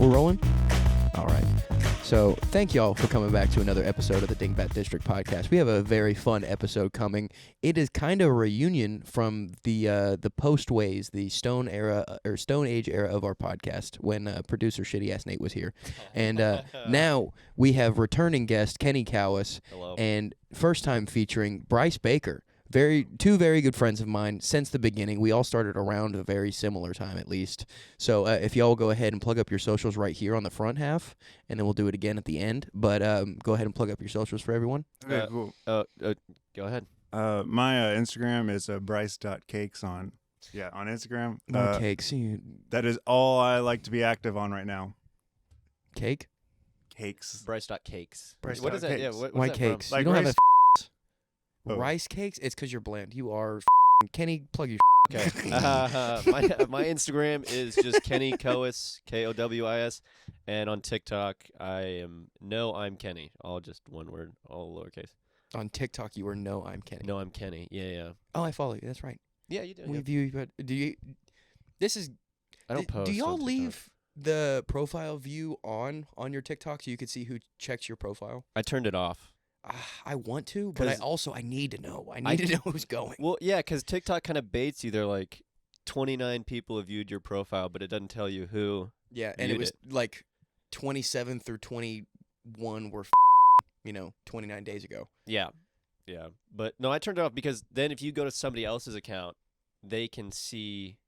We're rolling? All right. So thank y'all for coming back to another episode of the Dingbat District Podcast. We have a very fun episode coming. It is kind of a reunion from the post ways, the Stone Age era of our podcast when producer shitty ass Nate was here, and now we have returning guest Kenny Kowis. Hello. And first time featuring Bryce Baker. Two very good friends of mine since the beginning. We all started around a very similar time, at least. So if y'all go ahead and plug up your socials right here on the front half, and then we'll do it again at the end. But go ahead and plug up your socials for everyone. Okay, cool. Go ahead. My Instagram is bryce.cakes on Instagram. No cakes. That is all I like to be active on right now. Cake? Cakes. Bryce.cakes. Bryce What is that? cakes. Yeah, what's Why that cakes? from? Like you don't rice have Oh. rice cakes? It's because you're bland. You are Kenny, plug your Okay. My Instagram is just Kenny Kowis, Kowis, and on TikTok I'm Kenny. All just one word, all lowercase. On TikTok, you are I'm Kenny. No, I'm Kenny. Yeah. Oh, I follow you. That's right. Yeah, you do. We Yeah. view, but do you? This is. I don't post. Do y'all on TikTok. leave the profile view on your TikTok so you can see who checks your profile? I turned it off. I want to, but I need to know. I need to know who's going. Well, yeah, because TikTok kind of baits you. They're like, 29 people have viewed your profile, but it doesn't tell you who. Yeah, and it was like 27 through 21 were 29 days ago. Yeah. But no, I turned it off because then if you go to somebody else's account, they can see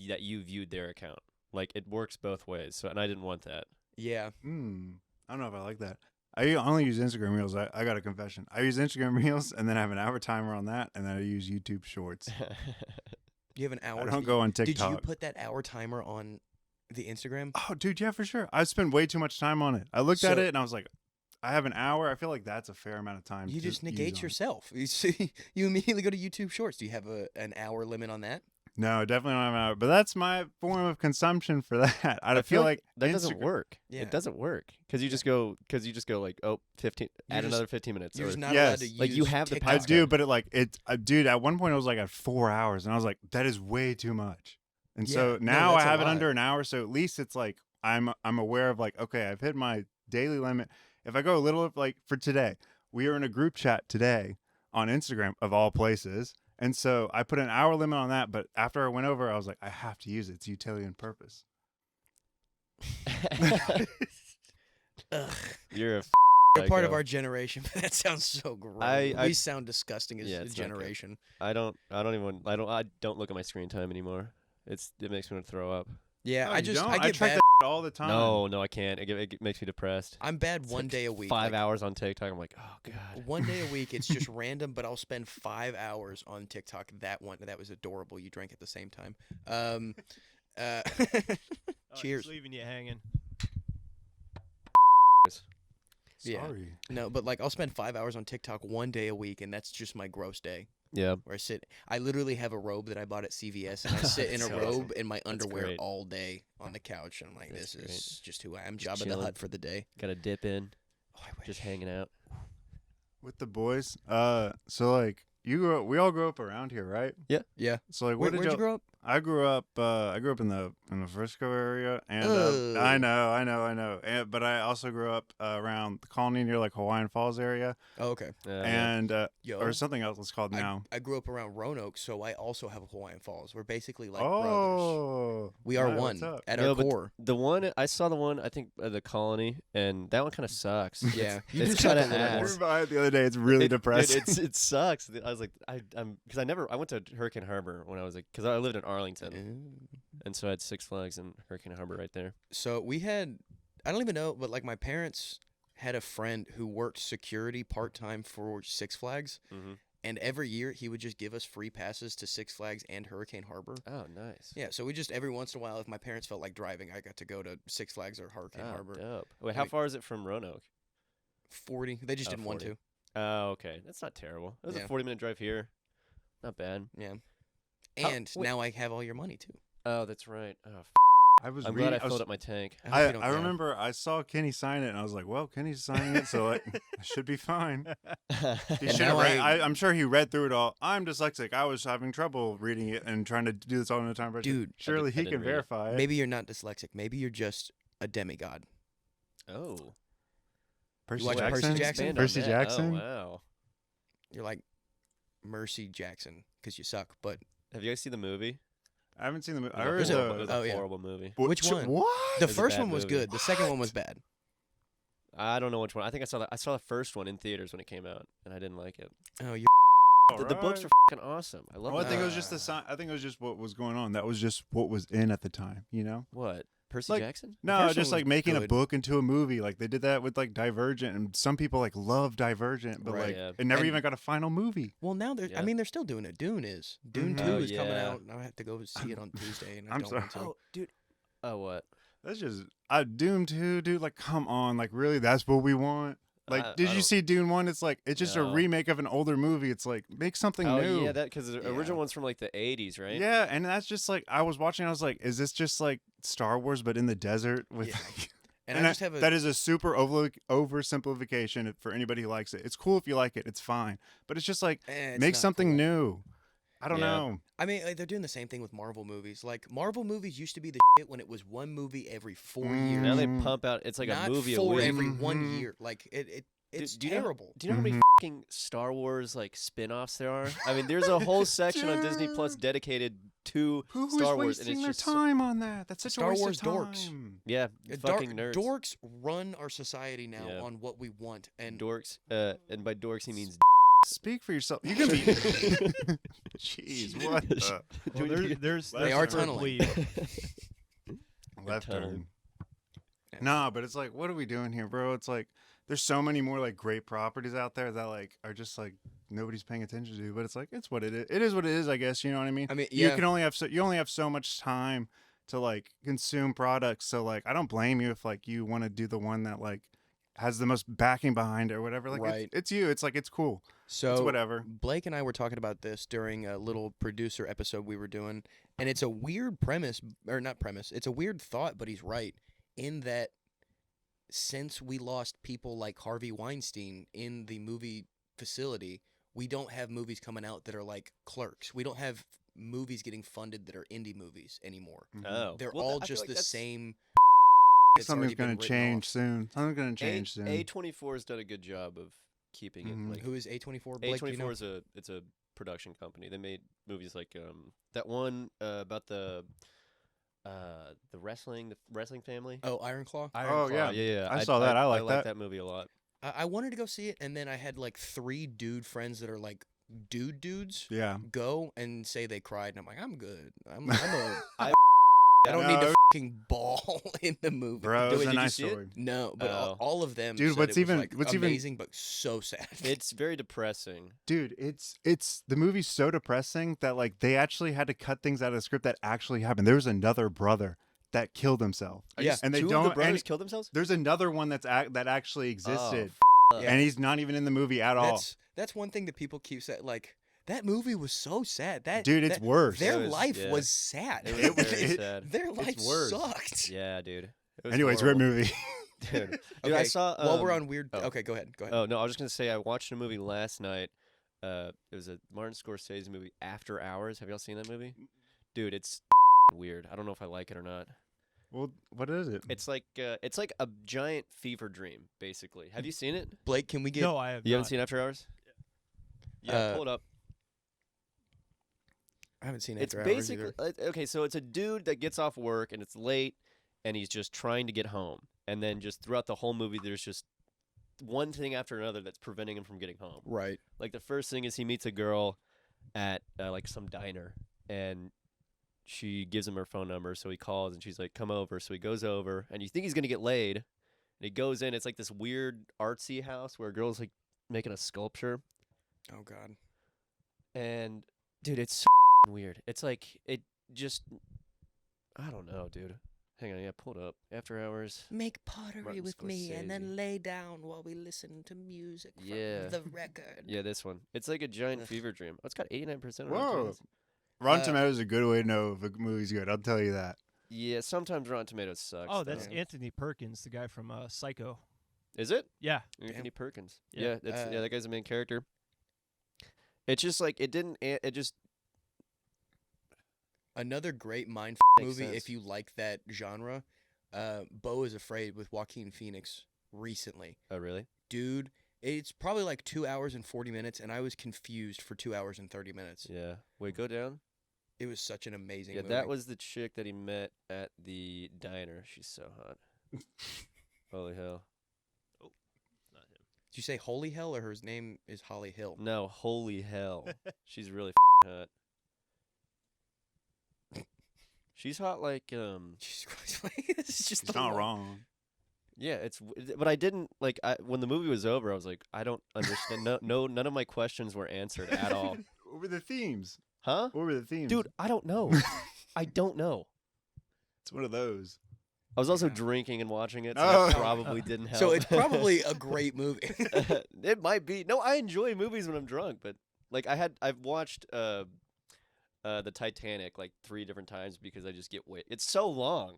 that you viewed their account. Like, it works both ways. So, and I didn't want that. Yeah. I don't know if I like that. I only use Instagram Reels. I got a confession. I use Instagram Reels, and then I have an hour timer on that, and then I use YouTube Shorts. You have an hour. I don't go on TikTok. Did you put that hour timer on the Instagram? Oh, dude, yeah, for sure. I spend way too much time on it. I looked at it, and I was like, I have an hour. I feel like that's a fair amount of time. You just negate use yourself. You immediately go to YouTube Shorts. Do you have an hour limit on that? No, definitely don't have an hour. But that's my form of consumption for that. I feel like that doesn't work. Yeah. It doesn't work because you just go like 15. Add another 15 minutes. You're or, just not allowed to use like you have the TikTok. I do, but dude, at one point I was like at 4 hours, and I was like, that is way too much. And so now I that's a have it lot. under an hour, so at least it's like I'm aware of like, okay, I've hit my daily limit. If I go a little, like for today, we are in a group chat today on Instagram of all places. And so I put an hour limit on that, but after I went over, I was like, I have to use it. It's utilitarian purpose. Ugh. You're You're part of our generation. That sounds so gross. We sound disgusting as a it's generation. I don't look at my screen time anymore. It makes me want to throw up. Yeah, No, I you don't. get track bad. that all the time. No, I can't. It makes me depressed. I'm bad It's one like day a week. 5 hours on TikTok. I'm like, oh god. One day a week, it's just random, but I'll spend 5 hours on TikTok. That was adorable. You drank at the same time. Cheers. Just leaving you hanging. Yeah. Sorry. No, but like I'll spend 5 hours on TikTok one day a week, and that's just my gross day. Yeah. Where I literally have a robe that I bought at CVS, and I sit in a That's robe and my underwear great. all day on the couch. And I'm like, That's this is just who I am. Just Jabba the chilling. Hutt for the day. Got to dip in. Oh, I wish. Just hanging out. With the boys. So like we all grew up around here, right? Yeah. So like, Where'd you grow up? I grew up in the Frisco area, and Ugh. I know. But I also grew up around the colony near like Hawaiian Falls area, Oh, okay. and Yo, or something else it's called now. I grew up around Roanoke, so I also have Hawaiian Falls. We're basically like brothers. Oh, We are right, one what's up? at No, our but core. The one I saw I think the colony, and that one kind of sucks. Yeah. It's just kind have of to live I more. ass. drove by it the other day. It's really depressing. It sucks. I was like, I'm because I went to Hurricane Harbor when I was like, because I lived in Arlington, and so I had Six Flags and Hurricane Harbor right there. So we had, I don't even know, but like my parents had a friend who worked security part-time for Six Flags, Mm-hmm. and every year he would just give us free passes to Six Flags and Hurricane Harbor. Oh, nice. Yeah, so we just every once in a while, if my parents felt like driving, I got to go to Six Flags or Hurricane Harbor. Dope. Wait, how Like- far is it from Roanoke? 40. They just Oh, didn't want 40. to. Oh, okay. That's not terrible. It was Yeah. a 40-minute drive here. Not bad. Yeah. How- And wait. now I have all your money too. Oh, that's right. Oh, I'm I'm glad I filled up my tank. hope I you don't- I yeah. remember I saw Kenny sign it, and I was like, well, Kenny's signing it, so like, I should be fine. He should now have read, I- I'm sure he read through it all. I'm dyslexic. I was having trouble reading it and trying to do this all in a time. Dude, surely I he didn't can read it. verify it. Maybe you're not dyslexic. Maybe you're just a demigod. Oh. Percy watch Jackson. Percy Jackson? Expand on Percy that. Jackson. Oh, wow. You're like, Mercy Jackson, because you suck. But Have you guys seen the movie? I haven't seen the movie. It I heard was a horrible- it the. was Oh, a yeah. horrible movie. Which one? What? the was a first bad one was movie. good. The second one was bad. I don't know which one. I think I saw the first one in theaters when it came out, and I didn't like it. Oh, you. The books are fucking awesome. I love Well, I them. think it was just the sign. I think it was just what was going on. That was just what was in at the time. You know. What? Percy Like- Jackson? No, first just one like was making a good. book into a movie. Like they did that with like Divergent, and some people like love Divergent, but Right. like Yeah. it never And- even got a final movie. Well, now they're. Yeah. I mean, they're still doing it. Dune is. Dune Mhm. 2 Oh, is coming yeah. out. And I have to go see it on Tuesday, and I I'm don't sorry. want to. Oh, dude. Oh, what? That's just Doom 2, dude. Like, come on, like really, that's what we want. Like, I did you don't- see Dune 1? It's like it's just a No. remake of an older movie. It's like make something Oh, new. yeah, that because the Yeah. original one's from like the 80s, right? Yeah, and that's just like I was watching. I was like, is this just like Star Wars but in the desert? With Yeah. like, And I just have a. that is a super oversimplification for anybody who likes it. It's cool if you like it. It's fine, but it's just like it's make not something cool. new. I don't Yeah. know. I mean, like, they're doing the same thing with Marvel movies. Like Marvel movies used to be the shit when it was one movie every 4 years. Now they Mhm. pump out. It's like Not a movie a four week. every 1 Mhm. year. Like it's do you know- terrible. Do you know how many Mhm. fucking Star Wars like spin-offs there are? I mean, there's a whole section on Disney Plus Dude. dedicated to Who is Star Wars, and wasting it's their just so- time on that? That's such Star a waste Wars of dorks. time. yeah, fucking nerds. Dorks run our society now Yeah. on what we want, and Dorks, and by dorks he means. Speak for yourself. You can be. Jeez, what the Well, there's They are for tunneling. bleep. left tunneling. turn? Nah, but it's like, what are we doing here, bro? It's like there's so many more like great properties out there that like are just like nobody's paying attention to. But it's like it's what it is. It is what it is, I guess. You know what I mean? I mean, You yeah, can only have you only have so much time to like consume products. So like, I don't blame you if like you want to do the one that like has the most backing behind it or whatever. Like, Right. it's you. It's like it's cool. so It's whatever. Blake and I were talking about this during a little producer episode we were doing, and it's a weird premise, or not premise. It's a weird thought, but he's right in that since we lost people like Harvey Weinstein in the movie facility, we don't have movies coming out that are like Clerks. We don't have movies getting funded that are indie movies anymore. Mhm. Oh, They're well, all I feel just like the that's- same. that's Something's already been gonna written change off. soon. Something's gonna change soon. A24 has done a good job of keeping it. Mhm. Like Who is A24? Blake, do A24 you know? is it's a production company. They made movies like that one about the wrestling family. Oh, Iron Claw. Oh, yeah. yeah. I saw that. I like that. that movie a lot. I wanted to go see it, and then I had like 3 dude friends that are like dudes Yeah. go and say they cried, and I'm like, I'm good. I I don't need to No. fucking bawl in the movie. Bro, it Wait, was a did you nice see it? story. No, but Oh. all of them, Dude, said what's it was, even- like, what's even- amazing, but so sad. It's very depressing. Dude, it's the movie's so depressing that like they actually had to cut things out of the script that actually happened. There was another brother that killed himself. Yeah. And they Two don't- of the brothers and- killed themselves. There's another one that actually existed, Yeah. and he's not even in the movie at all. That's one thing that people keep saying. Like that movie was so sad. That Dude, it's that- worse. Their It was- life yeah. was sad. It It was was- very it- sad. Their life worse. sucked. Yeah, dude. It was Anyways, great horrible. movie. Dude, Okay, I saw. while we're um, on weird. oh. Okay, go ahead. Go ahead. Oh no, I was just gonna say I watched a movie last night. It was a Martin Scorsese movie, After Hours. Have y'all seen that movie? Dude, it's weird. I don't know if I like it or not. Well, what is it? It's like a giant fever dream, basically. Have you seen it? Blake, can we get? No, I have You not. haven't seen After Hours? Yeah, Uh, pull it up. I haven't seen It's After Hours basically either. okay. So it's a dude that gets off work and it's late, and he's just trying to get home. And then just throughout the whole movie, there's just one thing after another that's preventing him from getting home. Right. Like the first thing is he meets a girl at like some diner, and she gives him her phone number. So he calls, and she's like, "Come over." So he goes over, and you think he's gonna get laid, and he goes in. It's like this weird artsy house where a girl's like making a sculpture, Oh God. and dude, it's so weird. It's like it just, I don't know, dude. Hang on, yeah, pull it up. After Hours. Make pottery Martin with me, and Scorsese. then lay down while we listen to music from Yeah. the record. Yeah, this one. It's like a giant Ugh. fever dream. Oh, it's got 89% on Whoa. Rotten Tomatoes. Rotten Tomatoes is a good way to know if a movie's good. I'll tell you that. Yeah, sometimes Rotten Tomatoes sucks. Oh, that's though. Anthony Perkins, the guy from Psycho. Is it? Yeah. Anthony Perkins. Yeah. Yeah, that's that guy's the main character. It's just like it just Another great mind Makes movie sense. if you like that genre. Beau is Afraid with Joaquin Phoenix recently. Oh, really? Dude, it's probably like 2 hours and 40 minutes, and I was confused for 2 hours and 30 minutes. Yeah. Wait, go down. It was such an amazing movie. That was the chick that he met at the diner. She's so hot. Holy hell. Not him. Did you say Holy Hell, or her name is Holly Hill? No, holy hell. She's really hot. She's hot like Jesus Christ. This is just It's the not one. wrong. yeah, but I didn't like when the movie was over, I was like, I don't understand. No, none of my questions were answered at all. What were the themes? Huh? What were the themes? Dude, I don't know. I don't know. It's one of those. I was also Yeah. drinking and watching it, so Oh. that probably didn't help. So it's probably a great movie. It might be. No, I enjoy movies when I'm drunk, but like I've watched the Titanic like 3 different times because I just get it's so long.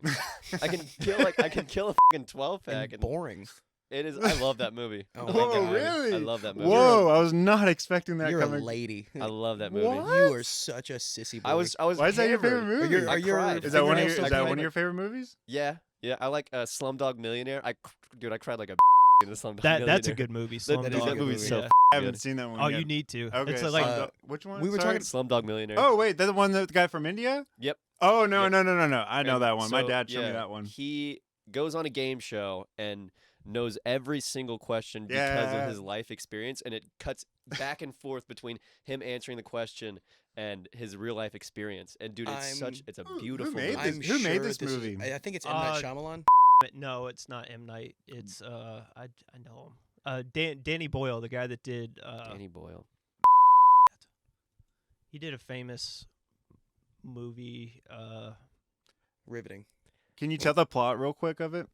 I can kill a fucking 12-pack and and boring. it is. I love that movie. Oh my Whoa, God. really? I love that movie. Whoa, I was not expecting that You're coming. a lady. I love that movie. What? You are such a sissy boy. I was Why is that your favorite hammered. movie? Are your cried. Is that one of fingernails your, still is that clean? one of your favorite movies? Yeah. I like Slumdog Millionaire. Dude, I cried like a in the Slumdog That's a Millionaire. good movie. That, That dude, is a that good movie's movie. so Yeah. I haven't good. seen that one Oh, yet. you need to. Okay, It's so like which one? we were Sorry? talking- Slumdog Millionaire. Oh wait, that's the one the guy from India? Yep. Oh no, Yep. no. I know And that one. My so, dad showed me yeah, that one. He goes on a game show and knows every single question because Yeah. of his life experience, and it cuts back and forth between him answering the question and his real life experience. And dude, it's a Who beautiful made movie. this? Who made this is- movie? I think it's M. Night Uh, Shyamalan. no, it's not M Night. It's I know him. Danny Boyle, the guy that did Danny Boyle. he did a famous movie. Riveting. Can you tell the plot real quick of it?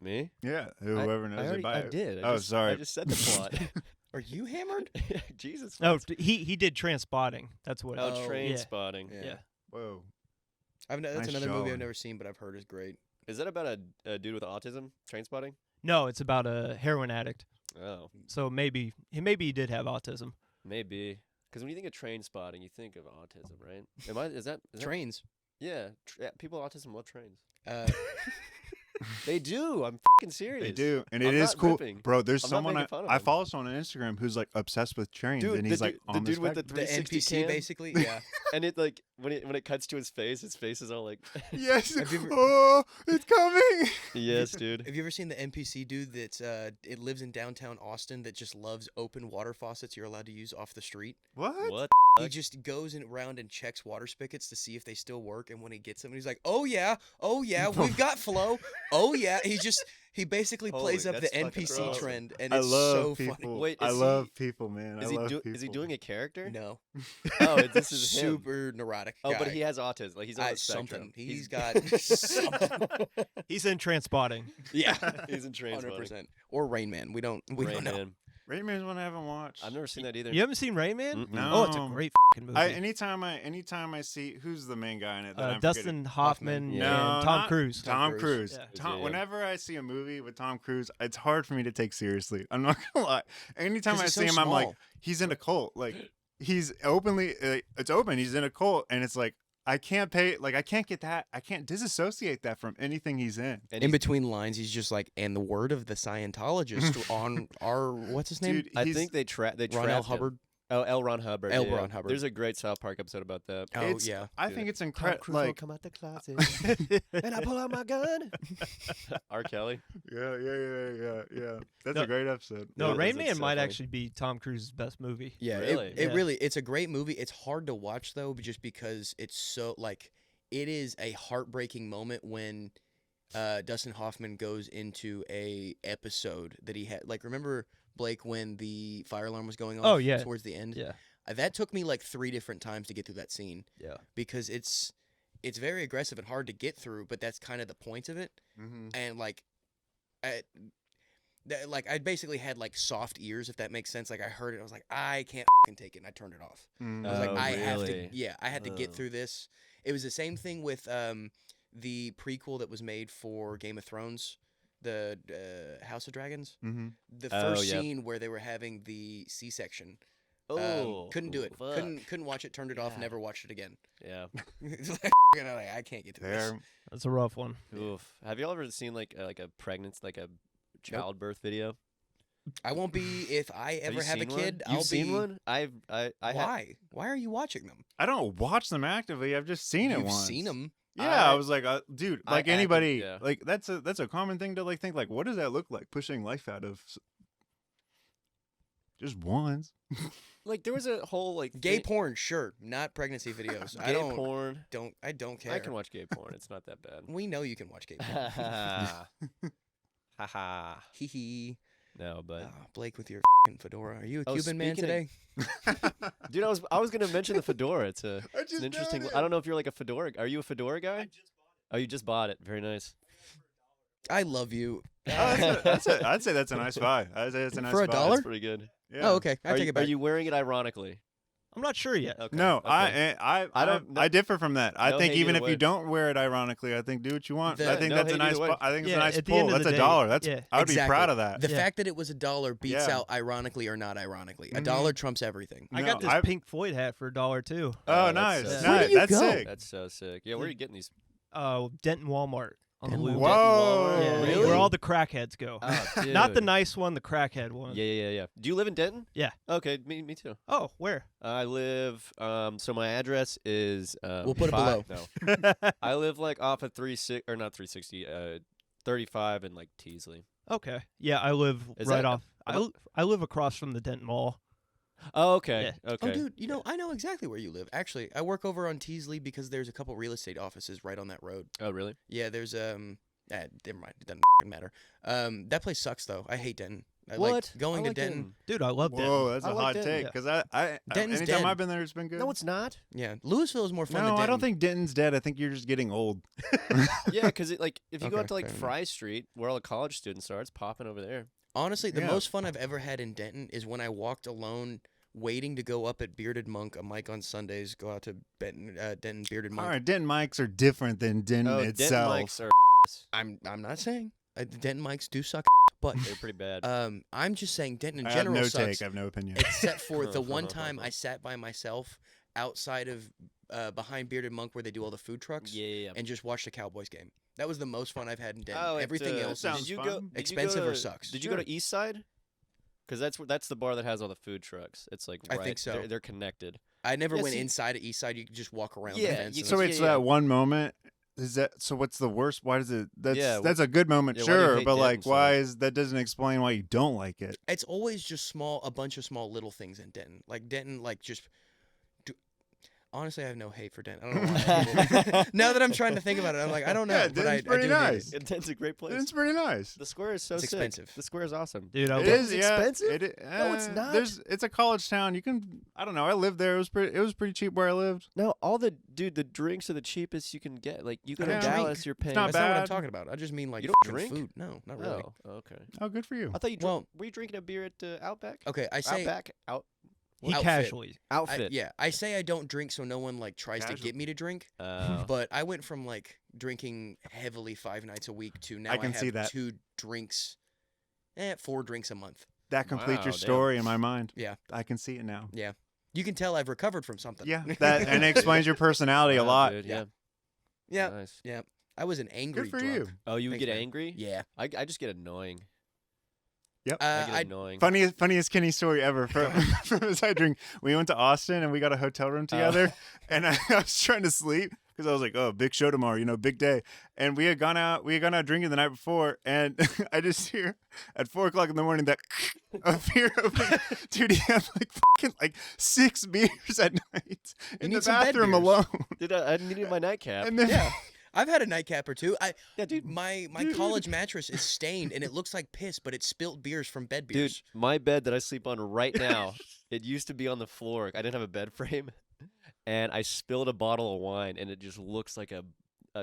Me? Yeah, whoever knows it by I did. Oh, sorry. I just said the plot. Are you hammered? Jesus. No, Fritz. he did Transpotting. That's what. Oh, Oh, Train yeah. Spotting. Yeah. Yeah. Whoa. That's Nice another movie I've showing. never seen, but I've heard is great. Is that about a dude with autism? Train Spotting? No, it's about a heroin addict. Oh, So maybe he did have autism. maybe. Because when you think of Train Spotting, you think of autism, right? Is that Trains. Yeah, people with autism love trains. Uh, They do. I'm fucking serious. They do, and I'm it is not cool, ripping. bro. There's I'm not someone making fun of I him. follow someone on Instagram who's like obsessed with trains, Dude, and he's like the on dude with the the 360 NPC, cam, basically. Yeah. and it like when it cuts to his face is all like, yes. Have you ever- Oh, it's coming. yes, dude. Have you ever seen the NPC dude that's it lives in downtown Austin that just loves open water faucets you're allowed to use off the street? What? What? He Fuck. just goes around and checks water spigots to see if they still work, and when he gets them, he's like, oh yeah, we've got flow. Oh yeah, he basically plays Holy, up the that's fucking NPC awesome. trend, and I it's love so people. funny. Wait, I is love he- people, man. Is I he love do- people. Is he doing a character? No, Oh, this is him. super neurotic. Oh, but guy. he has autism. Like he's on the spectrum. something. He's got something. He's in Transpotting. Yeah, He's in Train Spotting. 100%. Or Rain Man. We don't Rain know. Man. Rain Man's one I haven't watched. I've never seen that either. You haven't seen Rain Man? Mm-mm. No. Oh, it's a great fucking movie. Anytime I see who's the main guy in it, that I'm forgetting. Dustin Hoffman Yeah. and No, Tom not Cruise. Tom Tom Cruise. Cruise. Yeah. Tom, Yeah. whenever I see a movie with Tom Cruise, it's hard for me to take seriously. I'm not gonna lie. Anytime 'Cause I he's see so him, I'm like, small. he's in a cult. Like he's openly, it's open. He's in a cult, and it's like I can't get that. I can't disassociate that from anything he's in. And In he's- between lines, he's just like, and the word of the Scientologist on our what's his name? Dude, I he's- think they Ron L. trapped him. Hubbard. Oh, L. Ron Hubbard. L. yeah. Ron Hubbard. There's a great South Park episode about that. Oh it's- yeah. I Dude. think it's Tom incredible. Cruise will Like, come out the closet, and I pull out my gun. R. Kelly. yeah. That's No. a great episode. No, Yeah, Rain that's Man so might funny. actually be Tom Cruise's best movie. Yeah, Really? it Yeah. really it's a great movie. It's hard to watch though, just because it's so like it is a heartbreaking moment when Dustin Hoffman goes into a episode that he had. Like, remember Blake when the fire alarm was going off? Oh, yeah. Towards the end. Yeah. That took me like 3 different times to get through that scene Yeah. because it's very aggressive and hard to get through, but that's kind of the point of it. Mm-hmm. And like I basically had like soft ears, if that makes sense. Like I heard it, I was like, I can't fucking take it, and I turned it off. I was like, Oh, I have to, really? yeah, I had to get Oh. through this. It was the same thing with the prequel that was made for Game of Thrones, the House of Dragons. Mm-hmm. The Oh, first yeah. scene where they were having the C-section Oh, couldn't do it. fuck. Couldn't watch it. Turned it off. Yeah. Never watched it again. Yeah. It's like, I can't get to this. There. That's a rough one. Oof. Have y'all ever seen like a pregnancy, like a childbirth video? I won't be if I ever have a seen kid. One? You've I'll seen be. one? I Why? Why are you watching them? I don't watch them actively. I've just seen it You've once. seen them. Yeah, I was like, dude, I like anybody, yeah. like that's a common thing to like think like, what does that look like? Pushing life out of just ones. Like there was a whole like Gay thing- porn, sure, not pregnancy videos. gay I don't. porn. I don't care. I can watch gay porn. It's not that bad. We know you can watch gay porn. Haha. Hee hee. No, but Blake with your fing fedora. Are you a Oh, Cuban man speaking today? dude, I was gonna mention the fedora. It's I an just interesting. noticed. I don't know if you're like a fedora. Are you a fedora guy? Oh, you just bought it. Very nice. I love you. I'd say that's a nice buy. I'd say that's a nice For a buy. dollar? That's pretty good. Yeah. Oh, okay. I Are take you, it back. Are you wearing it ironically? I'm not sure yet. Okay. No, okay. I don't- no- I differ from that. I no think hate even either if you way. don't wear it ironically, I think do what you want. I think no that's a hate nice. either way. I think it's Yeah, a nice at the pull. end of That's the a day, dollar. That's yeah. I would be proud of that. The Yeah. fact that it was $1 beats Yeah. out ironically or not ironically. A Mhm. dollar trumps everything. I No, got this I- Pink Floyd hat for $1 too. Oh, that's nice, so nice. sick. Where do you That's go? sick. That's so sick. Yeah, where are you getting these? Denton Walmart on the Denton loop. Walmart. Whoa, Yeah, Really? where all the crackheads go. Oh, Not the dude. nice one, the crackhead one. Yeah. Do you live in Denton? Yeah. Okay, me too. Oh, where? I live. So my address is. We'll put it below. No, I live like off of 360. 35 and like Teasley. Okay. Yeah, I live Is right that- off. I live across from the Denton Mall. Oh, okay. Yeah. Okay. Oh, dude, I know exactly where you live. Actually, I work over on Teasley because there's a couple real estate offices right on that road. Oh, really? Yeah, there's never mind. It doesn't matter. That place sucks though. I hate Denton. I What? like going I to like Denton. Dude, I love Denton. Whoa, that's I a like hot Denton, take. yeah. Because I Denton's anytime dead. I've been there, it's been good. No, it's not. Yeah, Louisville is more fun. No, than I don't Denton. think Denton's dead. I think you're just getting old. Yeah, because like if you go Okay, out to like fair enough. Fry Street, where all the college students are, it's popping over there. Honestly, the Yeah. most fun I've ever had in Denton is when I walked alone, waiting to go up at Bearded Monk, a mic on Sundays. Go out to Denton Bearded Monk. All right, Denton mics are different than Denton Oh, itself. Denton mics are. I'm not saying Denton mics do suck, but They're pretty bad. I'm just saying Denton in I have general no sucks. take. I have no opinion. Except for the one time I sat by myself outside of behind Bearded Monk where they do all the food trucks yeah. and just watched a Cowboys game. That was the most fun I've had in Denton. Oh, Everything it, else sounds is did you fun. go, did you go expensive or to- sucks. Did you go to East Side? Because that's the bar that has all the food trucks. It's like I right. think so. They're connected. I never Yeah, went see- inside of East Side. You could just walk around the Yeah, fence. you and So Yeah, wait, so yeah. that one moment is that? So what's the worst? Why does it? That's Yeah, that's a good moment, yeah, why do you sure, hate but like, Denton so why much? is that? Doesn't explain why you don't like it. it's always just a bunch of small little things in Denton. Like Denton, like just. Honestly, I have no hate for Denton. I don't know why I hate it. Now that I'm trying to think about it, I'm like, I don't know. Yeah, but I Denton's pretty do hate nice. it. Denton's a great place. It's pretty nice. The square is so It's sick. expensive. The square is awesome. Dude, I It love is It's yeah, expensive? No, it's not. It's a college town. You can. I don't know. I lived there. It was pretty cheap where I lived. No, the drinks are the cheapest you can get. Like you go to Yeah. Dallas, you're paying. not That's not what I'm bad. talking about. I just mean like You don't fucking drink? food. No, not really. Oh, okay. Oh, good for you. I thought you Well- were you drinking a beer at Outback? Okay, I say Outback he outfit. casually. outfit. yeah, I say I don't drink so no one like tries to Casual. get me to drink. Oh. But I went from like drinking heavily 5 nights a week to now I can have see that. 2 drinks, 4 drinks a month. That completes Wow, your damn. story in my mind. Yeah. I can see it now. You can tell I've recovered from something. Yeah, that and it explains your personality a Wow, lot. dude, Yeah. yeah. Yeah. Nice. I was an angry Good for drunk. you. Oh, you Thanks, get man. angry? Yeah. I just get annoying. Yep. I get I annoying. Funniest Kenny story ever from his side drink. We went to Austin and we got a hotel room together, and I was trying to sleep because I was like, "Oh, big show tomorrow, big day." And we had gone out drinking the night before, and I just hear at 4:00 in the morning that a beer opening. Dude, he had like 6 beers at night in the need some bed bathroom beers. alone. Dude, I needed my nightcap. And then Yeah. I've had a nightcap or two. Yeah, dude. My college mattress is stained and it looks like piss, but it's spilt beers from bed Dude, beers. my bed that I sleep on right now, it used to be on the floor. I didn't have a bed frame, and I spilled a bottle of wine, and it just looks like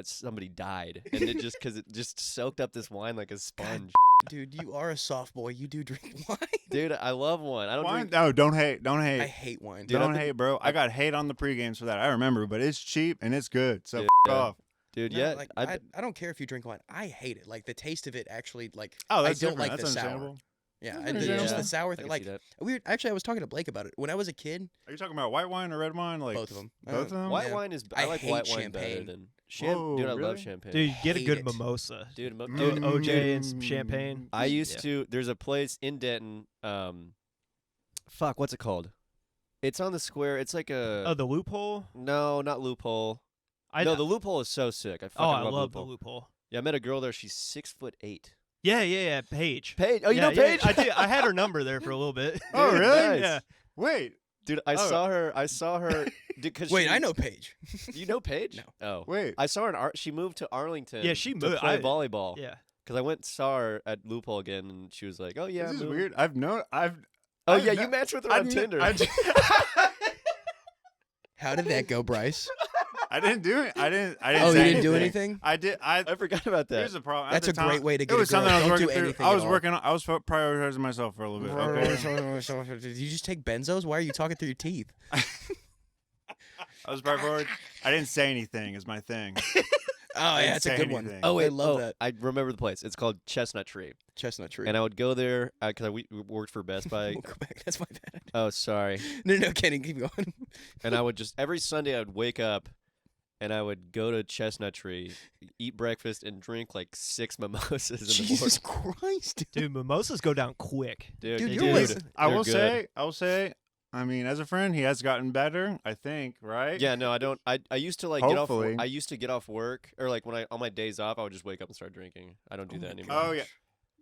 somebody died, and it just because it just soaked up this wine like a sponge. Dude, you are a soft boy. You do drink wine. Dude, I love wine. I don't wine? drink. No, don't hate. I hate wine. Dude, don't I've been- hate, bro. I got hate on the pre-games for that. I remember, but it's cheap and it's good. So Dude, f- yeah. off. Dude, No, yeah. like, I don't care if you drink wine. I hate it. Like the taste of it actually, like Oh, that's I don't different. like That's the sour. understandable. Yeah, Okay. and Yeah. just Yeah. the sour I thing. can Like see that. weird. Actually, I was talking to Blake about it when I was a kid. Are you talking about white wine or red wine? Like Both of them. Both of them. White Yeah. wine is. I I like hate white wine better champagne. than Whoa, Dude, I really? love champagne. Dude, get a hate good it. mimosa. Dude, Dude, OJ and some champagne. I used Yeah. to. There's a place in Denton. Fuck, what's it called? It's on the square. It's like a. Oh, the loophole. No, not Loophole. No, the Loophole is so sick. I fucking I love love the Loophole. loophole. Yeah, I met a girl there. She's 6'8". Yeah. Paige. Paige. Oh, you Yeah, know Paige? I did. I had her number there for a little bit. Oh, Dude, really? nice. Yeah. Wait, Dude, I Oh. saw her. Cause Wait, she- I know Paige. You know Paige? No. Oh. wait. I saw her she moved to Arlington. Yeah, she to moved- play volleyball. Yeah. Because I went and saw her at Loophole again, and she was like, "Oh yeah, This is moved." weird. I've Oh I've yeah, no- you matched with her I've on no- Tinder. How did that go, Bryce? I didn't do it. I didn't. Oh, say you didn't do anything? I did. I forgot about that. Here's the problem. At That's the a time, great way to get It was a girl. something I was Don't working do through. anything I at was all. working. I was prioritizing myself for a little bit. Okay. Did you just take benzos? Why are you talking through your teeth? I was prioritizing. I didn't say anything. Is my thing. Oh, I yeah, didn't that's a say good one. anything. Oh wait, I love that. I remember the place. It's called Chestnut Tree, Chestnut tree. and I would go there because we worked for Best Buy. We'll go back. That's my bad. Oh, sorry. No, Kenny, keep going. And I would just every Sunday I would wake up, and I would go to Chestnut Tree, eat breakfast, and drink like 6 mimosas in the morning. Jesus Christ. Dude, mimosas go down quick. Dude, Dude, they you're do. wasting- I They're will good. say. I mean, as a friend, he has gotten better. I think, right? Yeah, no, I don't. I used to like Hopefully. get off. I used to get off work, or like when I on my days off, I would just wake up and start drinking. I don't do that anymore. Oh yeah.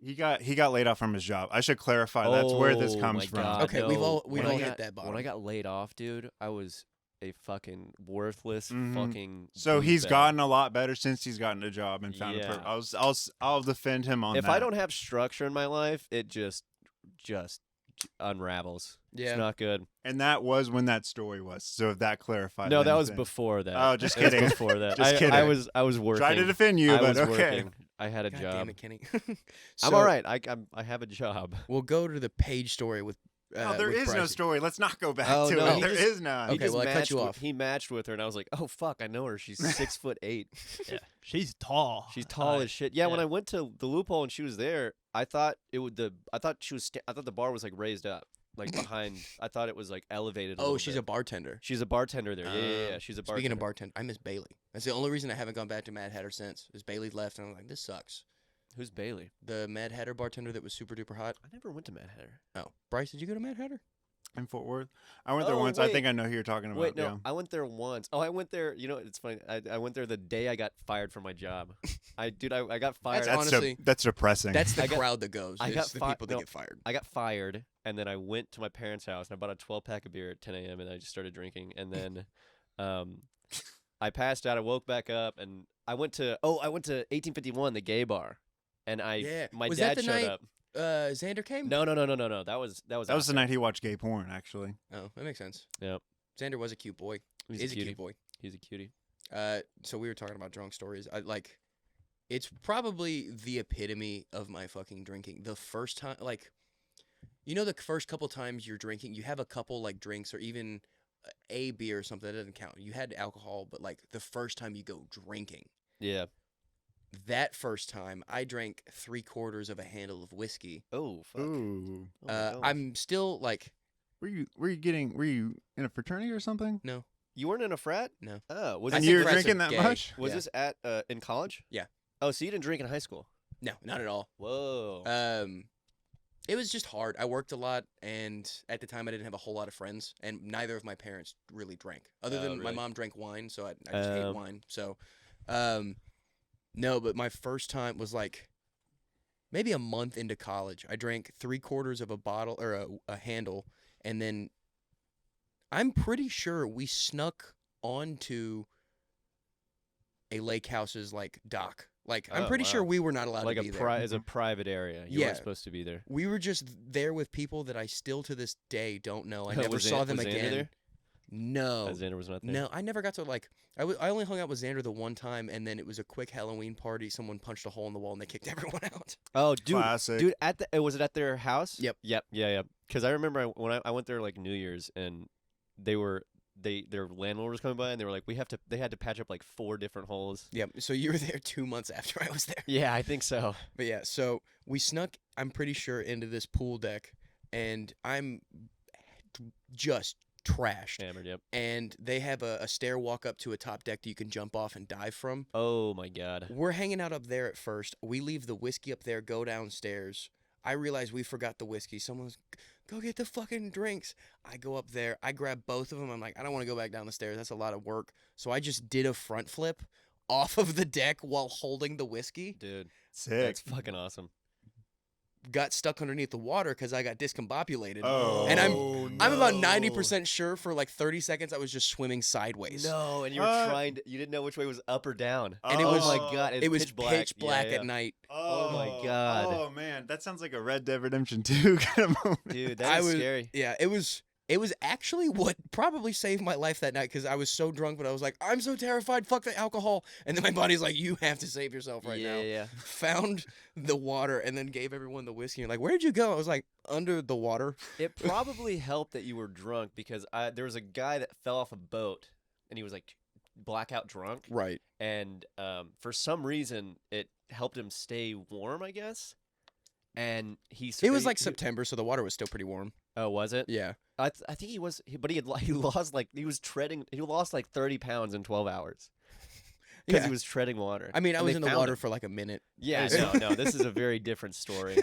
He got laid off from his job. I should clarify. That's where this Oh, comes my from. God, Okay, we've no. all When I hit got- that bottom. When I got laid off, dude, I was a fucking worthless Mhm. fucking. So he's douchebag. gotten a lot better since he's gotten a job and found a Yeah. I'll defend him on If that. I don't have structure in my life, it just unravels. Yeah. It's not good. And that was when that story was. So if that clarifies. No, that was anything. before that. Oh, just It was kidding. before that. Just kidding. I was working. Try to defend you, I but was okay. working. I had a God job. damn it, Kenny. I'm So, all right. I have a job. We'll go to the Paige story with. No, there with is no Bryce. story. Let's not go back Oh, to no, it. he There just- is none. He Okay, just well, I cut matched you with- off. He matched with her, and I was like, "Oh fuck, I know her. She's 6'8". Yeah. She's tall. She's tall as shit. Yeah, when yeah. I went to the Loophole and she was there, I thought it would I thought she was. I thought the bar was like raised up, like behind. I thought it was like elevated. Oh, she's a bartender. She's a bartender there. Yeah. She's a bartender. Speaking of bartender, I miss Bailey. That's the only reason I haven't gone back to Mad Hatter since. Is Bailey left, and I'm like, this sucks. Who's Bailey? The Mad Hatter bartender that was super duper hot. I never went to Mad Hatter. Oh, Bryce, did you go to Mad Hatter? In Fort Worth. I went there Oh, once. I wait. think I know who you're talking about. Wait, no, Yeah. I went there once. Oh, I went there. You know, it's funny. I went there the day I got fired from my job. I got fired. That's honestly- That's depressing. That's the I got- crowd that goes. I It's got the fi- people that no. get fired. I got fired, and then I went to my parents' house and I bought a 12-pack of beer at 10 a.m. and I just started drinking. And then, I passed out. I woke back up, and I went to 1851, the gay bar, and Yeah. my Was dad that the showed night- up. Xander came? No. That was that was after. the night he watched gay porn. Actually. Oh, that makes sense. Yep. Xander was a cute boy. He's Is a a cutie. cute boy. He's a cutie. So we were talking about drunk stories. It's probably the epitome of my fucking drinking. The first time, like, you know, the first couple times you're drinking, you have a couple like drinks or even a beer or something that doesn't count. You had alcohol, but like the first time you go drinking, Yeah. that first time I drank 3/4 of a handle of whiskey. Oh fuck. Ooh. Oh, my gosh. I'm still like, Were you in a fraternity or something? no, You weren't in a frat? No. Oh, was I And this think you were frats are drinking that gay. much? was Yeah. this at in college? Yeah. Oh, so you didn't drink in high school? no, not at all. Whoa. It was just hard. I worked a lot, and at the time I didn't have a whole lot of friends, and neither of my parents really drank. Other Oh, than my really? mom drank wine, so I just hate Um, wine. So, no, but my first time was like maybe a month into college. I drank 3/4 of a bottle or a handle, and then I'm pretty sure we snuck onto a lake house's like dock. Like I'm Oh, pretty sure wow. we were not allowed like to be a there. as a private area. You Yeah. weren't supposed to be there. We were just there with people that I still to this day don't know. I never Was saw Xan- them was Xander again. there? No. Xander was not there. No, I never got to like. I only hung out with Xander the one time, and then it was a quick Halloween party. Someone punched a hole in the wall, and they kicked everyone out. Oh, dude, Classic. dude, was it at their house? Yep. Yeah. Because I remember when I went there like New Year's, and they were their landlord was coming by, and they were like, they had to patch up like 4 different holes. Yep. So you were there 2 months after I was there. Yeah, I think so. But yeah, so we snuck, I'm pretty sure, into this pool deck, and I'm just trashed. Hammered. Yep. And they have a stair walk up to a top deck that you can jump off and dive from. Oh my god. We're hanging out up there at first. We leave the whiskey up there, go downstairs. I realize we forgot the whiskey. Someone's, go get the fucking drinks. I go up there. I grab both of them. I'm like, I don't want to go back down the stairs. That's a lot of work. So I just did a front flip off of the deck while holding the whiskey. Dude, Sick. that's fucking awesome. Got stuck underneath the water because I got discombobulated. Oh. And I'm about no. 90% sure for like 30 seconds I was just swimming sideways. No, and you were you didn't know which way was up or down. And it was, oh my god, it was pitch black, pitch black Yeah. at night. Oh my God. Oh man, that sounds like a Red Dead Redemption 2 kind of moment. Dude, I that is was- scary. Yeah, it was actually what probably saved my life that night because I was so drunk, but I was like, I'm so terrified, fuck the alcohol. And then my body's like, you have to save yourself right now. Yeah. Found the water and then gave everyone the whiskey. And like, where'd you go? I was like, under the water. It probably helped that you were drunk because there was a guy that fell off a boat and he was like blackout drunk. Right. And for some reason, it helped him stay warm, I guess. And It was like September, so the water was still pretty warm. Oh, was it? Yeah. I think he was, but he lost like he lost like 30 pounds in 12 hours because Yeah. he was treading water. I mean, I And was they in the found water him. for like a minute. Yeah, no, this is a very different story.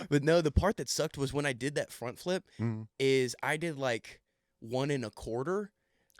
But no, the part that sucked was when I did that front flip Mhm. is I did like 1 1/4.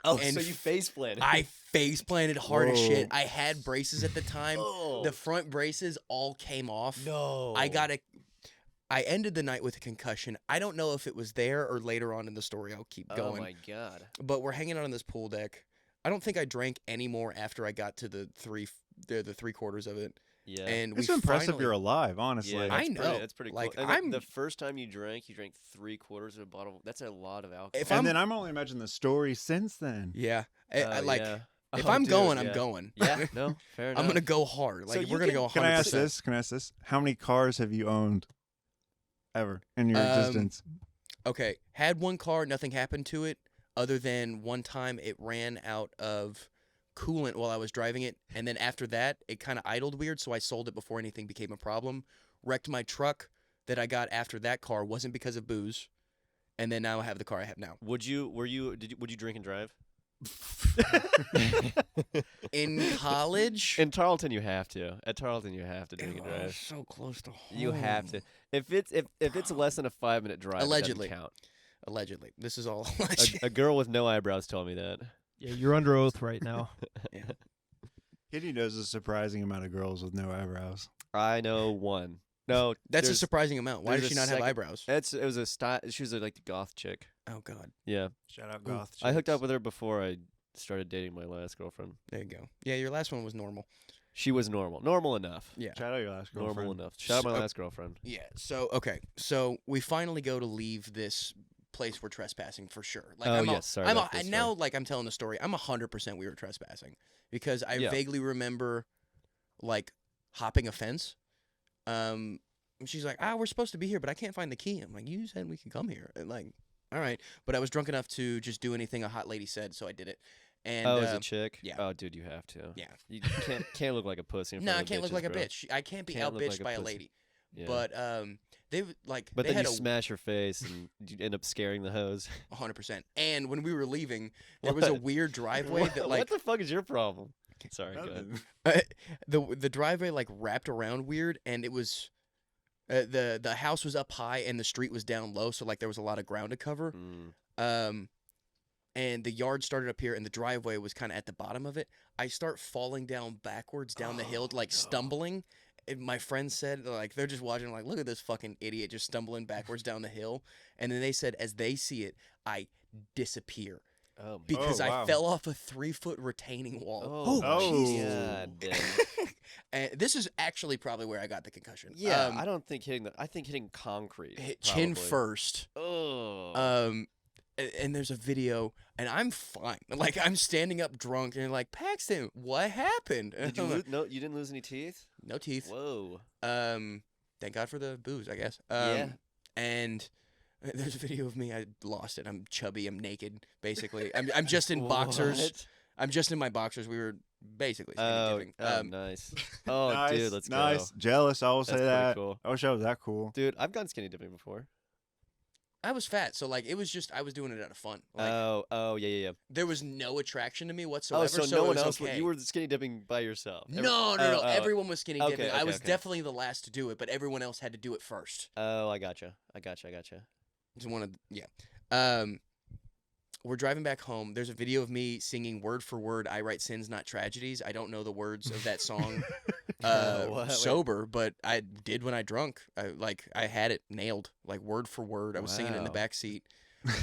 Oh, And so you face planted. I face planted hard as shit. Whoa. I had braces at the time. Oh. The front braces all came off. No. I ended the night with a concussion. I don't know if it was there or later on in the story. I'll keep Oh going. my god. But we're hanging out on this pool deck. I don't think I drank any more after I got to the 3/4 of it. Yeah. And It's we impressive finally, you're alive, honestly. Yeah, I that's know. Pretty, that's pretty Like, cool. And I'm- the first time you drank 3/4 of a bottle. That's a lot of alcohol. If And I'm- then I'm only imagining the story since then. Yeah. I Oh, like yeah. if Oh, I'm dude, going, yeah. I'm going. Yeah, no, fair enough. I'm gonna go hard. So Like you we're gonna can- go 100%. Can I ask this? Can I ask this? How many cars have you owned ever in your existence? Okay, had one car, nothing happened to it, other than one time it ran out of coolant while I was driving it, and then after that, it kind of idled weird, so I sold it before anything became a problem. Wrecked my truck that I got after that car, wasn't because of booze, and then now I have the car I have now. Would you drink and drive? In college, In Tarleton, you have to. At Tarleton, you have to drink and it was drive. so close to home. You have to. If it's less than a 5-minute drive, Allegedly. it doesn't count. Allegedly, this is all. A girl with no eyebrows told me that. Yeah, you're under oath right now. Kitty knows a surprising amount of girls with no eyebrows. I know one. No, That's a there's- surprising amount. Why there's does a she not have second- eyebrows? It was a style. She was like the goth chick. Oh God, Yeah, Shout out Ooh, goth. I hooked chicks. up with her before I started dating my last girlfriend. there you go. Yeah, your last one was normal. She was normal enough. Yeah. Shout out your last girlfriend. Normal enough. Shout out my So- last girlfriend. Yeah. So okay. So we finally go to leave this place we're trespassing for sure. Like Oh, I'm yes, sorry I'm about this and now like I'm telling the story. I'm 100% we were trespassing because I Yeah. vaguely remember like hopping a fence. And she's like, we're supposed to be here, but I can't find the key. I'm like, you said we could come here. And like, all right. But I was drunk enough to just do anything a hot lady said, so I did it. And Oh, as a chick? yeah. Oh, dude, you have to. yeah. You can't look like a pussy. In No, front I of can't look bitches, like a bro. bitch. I can't be Can't out look bitched like a by a pussy. lady. Yeah. But they like But they then had you smash your face and you end up scaring the hose. 100%. And when we were leaving, there was a What? weird driveway that what like the fuck is your problem? Sorry, go ahead. Nothing. the driveway like wrapped around weird, and it was the house was up high and the street was down low, so like there was a lot of ground to cover. Mm. And the yard started up here, and the driveway was kind of at the bottom of it. I start falling down backwards down the hill, like stumbling. And my friends said, like, they're just watching, like, look at this fucking idiot just stumbling backwards down the hill. And then they said, as they see it, I disappear Oh, my because Oh, I wow. fell off a 3-foot retaining wall. Oh. God damn. And this is actually probably where I got the concussion. Yeah, I don't think I think hitting concrete. hit chin probably. first. Oh. And there's a video, and I'm fine. Like I'm standing up drunk, and like Paxton, what happened? Did you lose? No, you didn't lose any teeth. No teeth. Whoa. Thank God for the booze, I guess. Yeah. And There's a video of me. I lost it. I'm chubby. I'm naked. Basically, I'm just in boxers. What? I'm just in my boxers. We were basically skinny Oh, dipping. nice. Oh, nice, dude, let's nice. go. Jealous. I will That's say pretty that. cool. I wish I was that cool. Dude, I've gone skinny dipping before. I was fat, so like it was just I was doing it out of fun. Like, Yeah. there was no attraction to me whatsoever. Oh, so so no it one was else. Okay. You were skinny dipping by yourself. No. Everyone was skinny Okay, dipping. okay, I was okay. definitely the last to do it, but everyone else had to do it first. Oh, I gotcha. Just one of we're driving back home. There's a video of me singing word for word "I Write Sins, Not Tragedies." I don't know the words of that song What? sober, but I did when I drunk. I had it nailed, like word for word. I was singing it in the Wow. back seat.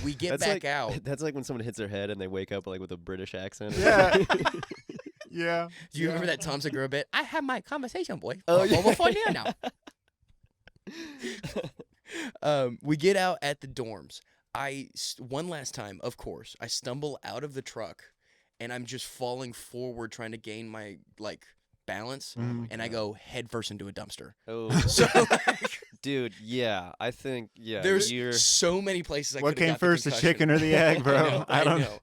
We get That's back like, out. That's like when someone hits their head and they wake up like with a British accent. Yeah. Yeah. Do you remember that Tom Segura bit? I have my conversation, boy. Oh, For yeah. over 4 years now. We get out at the dorms. One last time, of course, I stumble out of the truck, and I'm just falling forward trying to gain my balance, and I go headfirst into a dumpster. Oh, So dude, yeah. I think there's you're so many places I What could have came got the first, the concussion. chicken or the egg, bro? I don't know.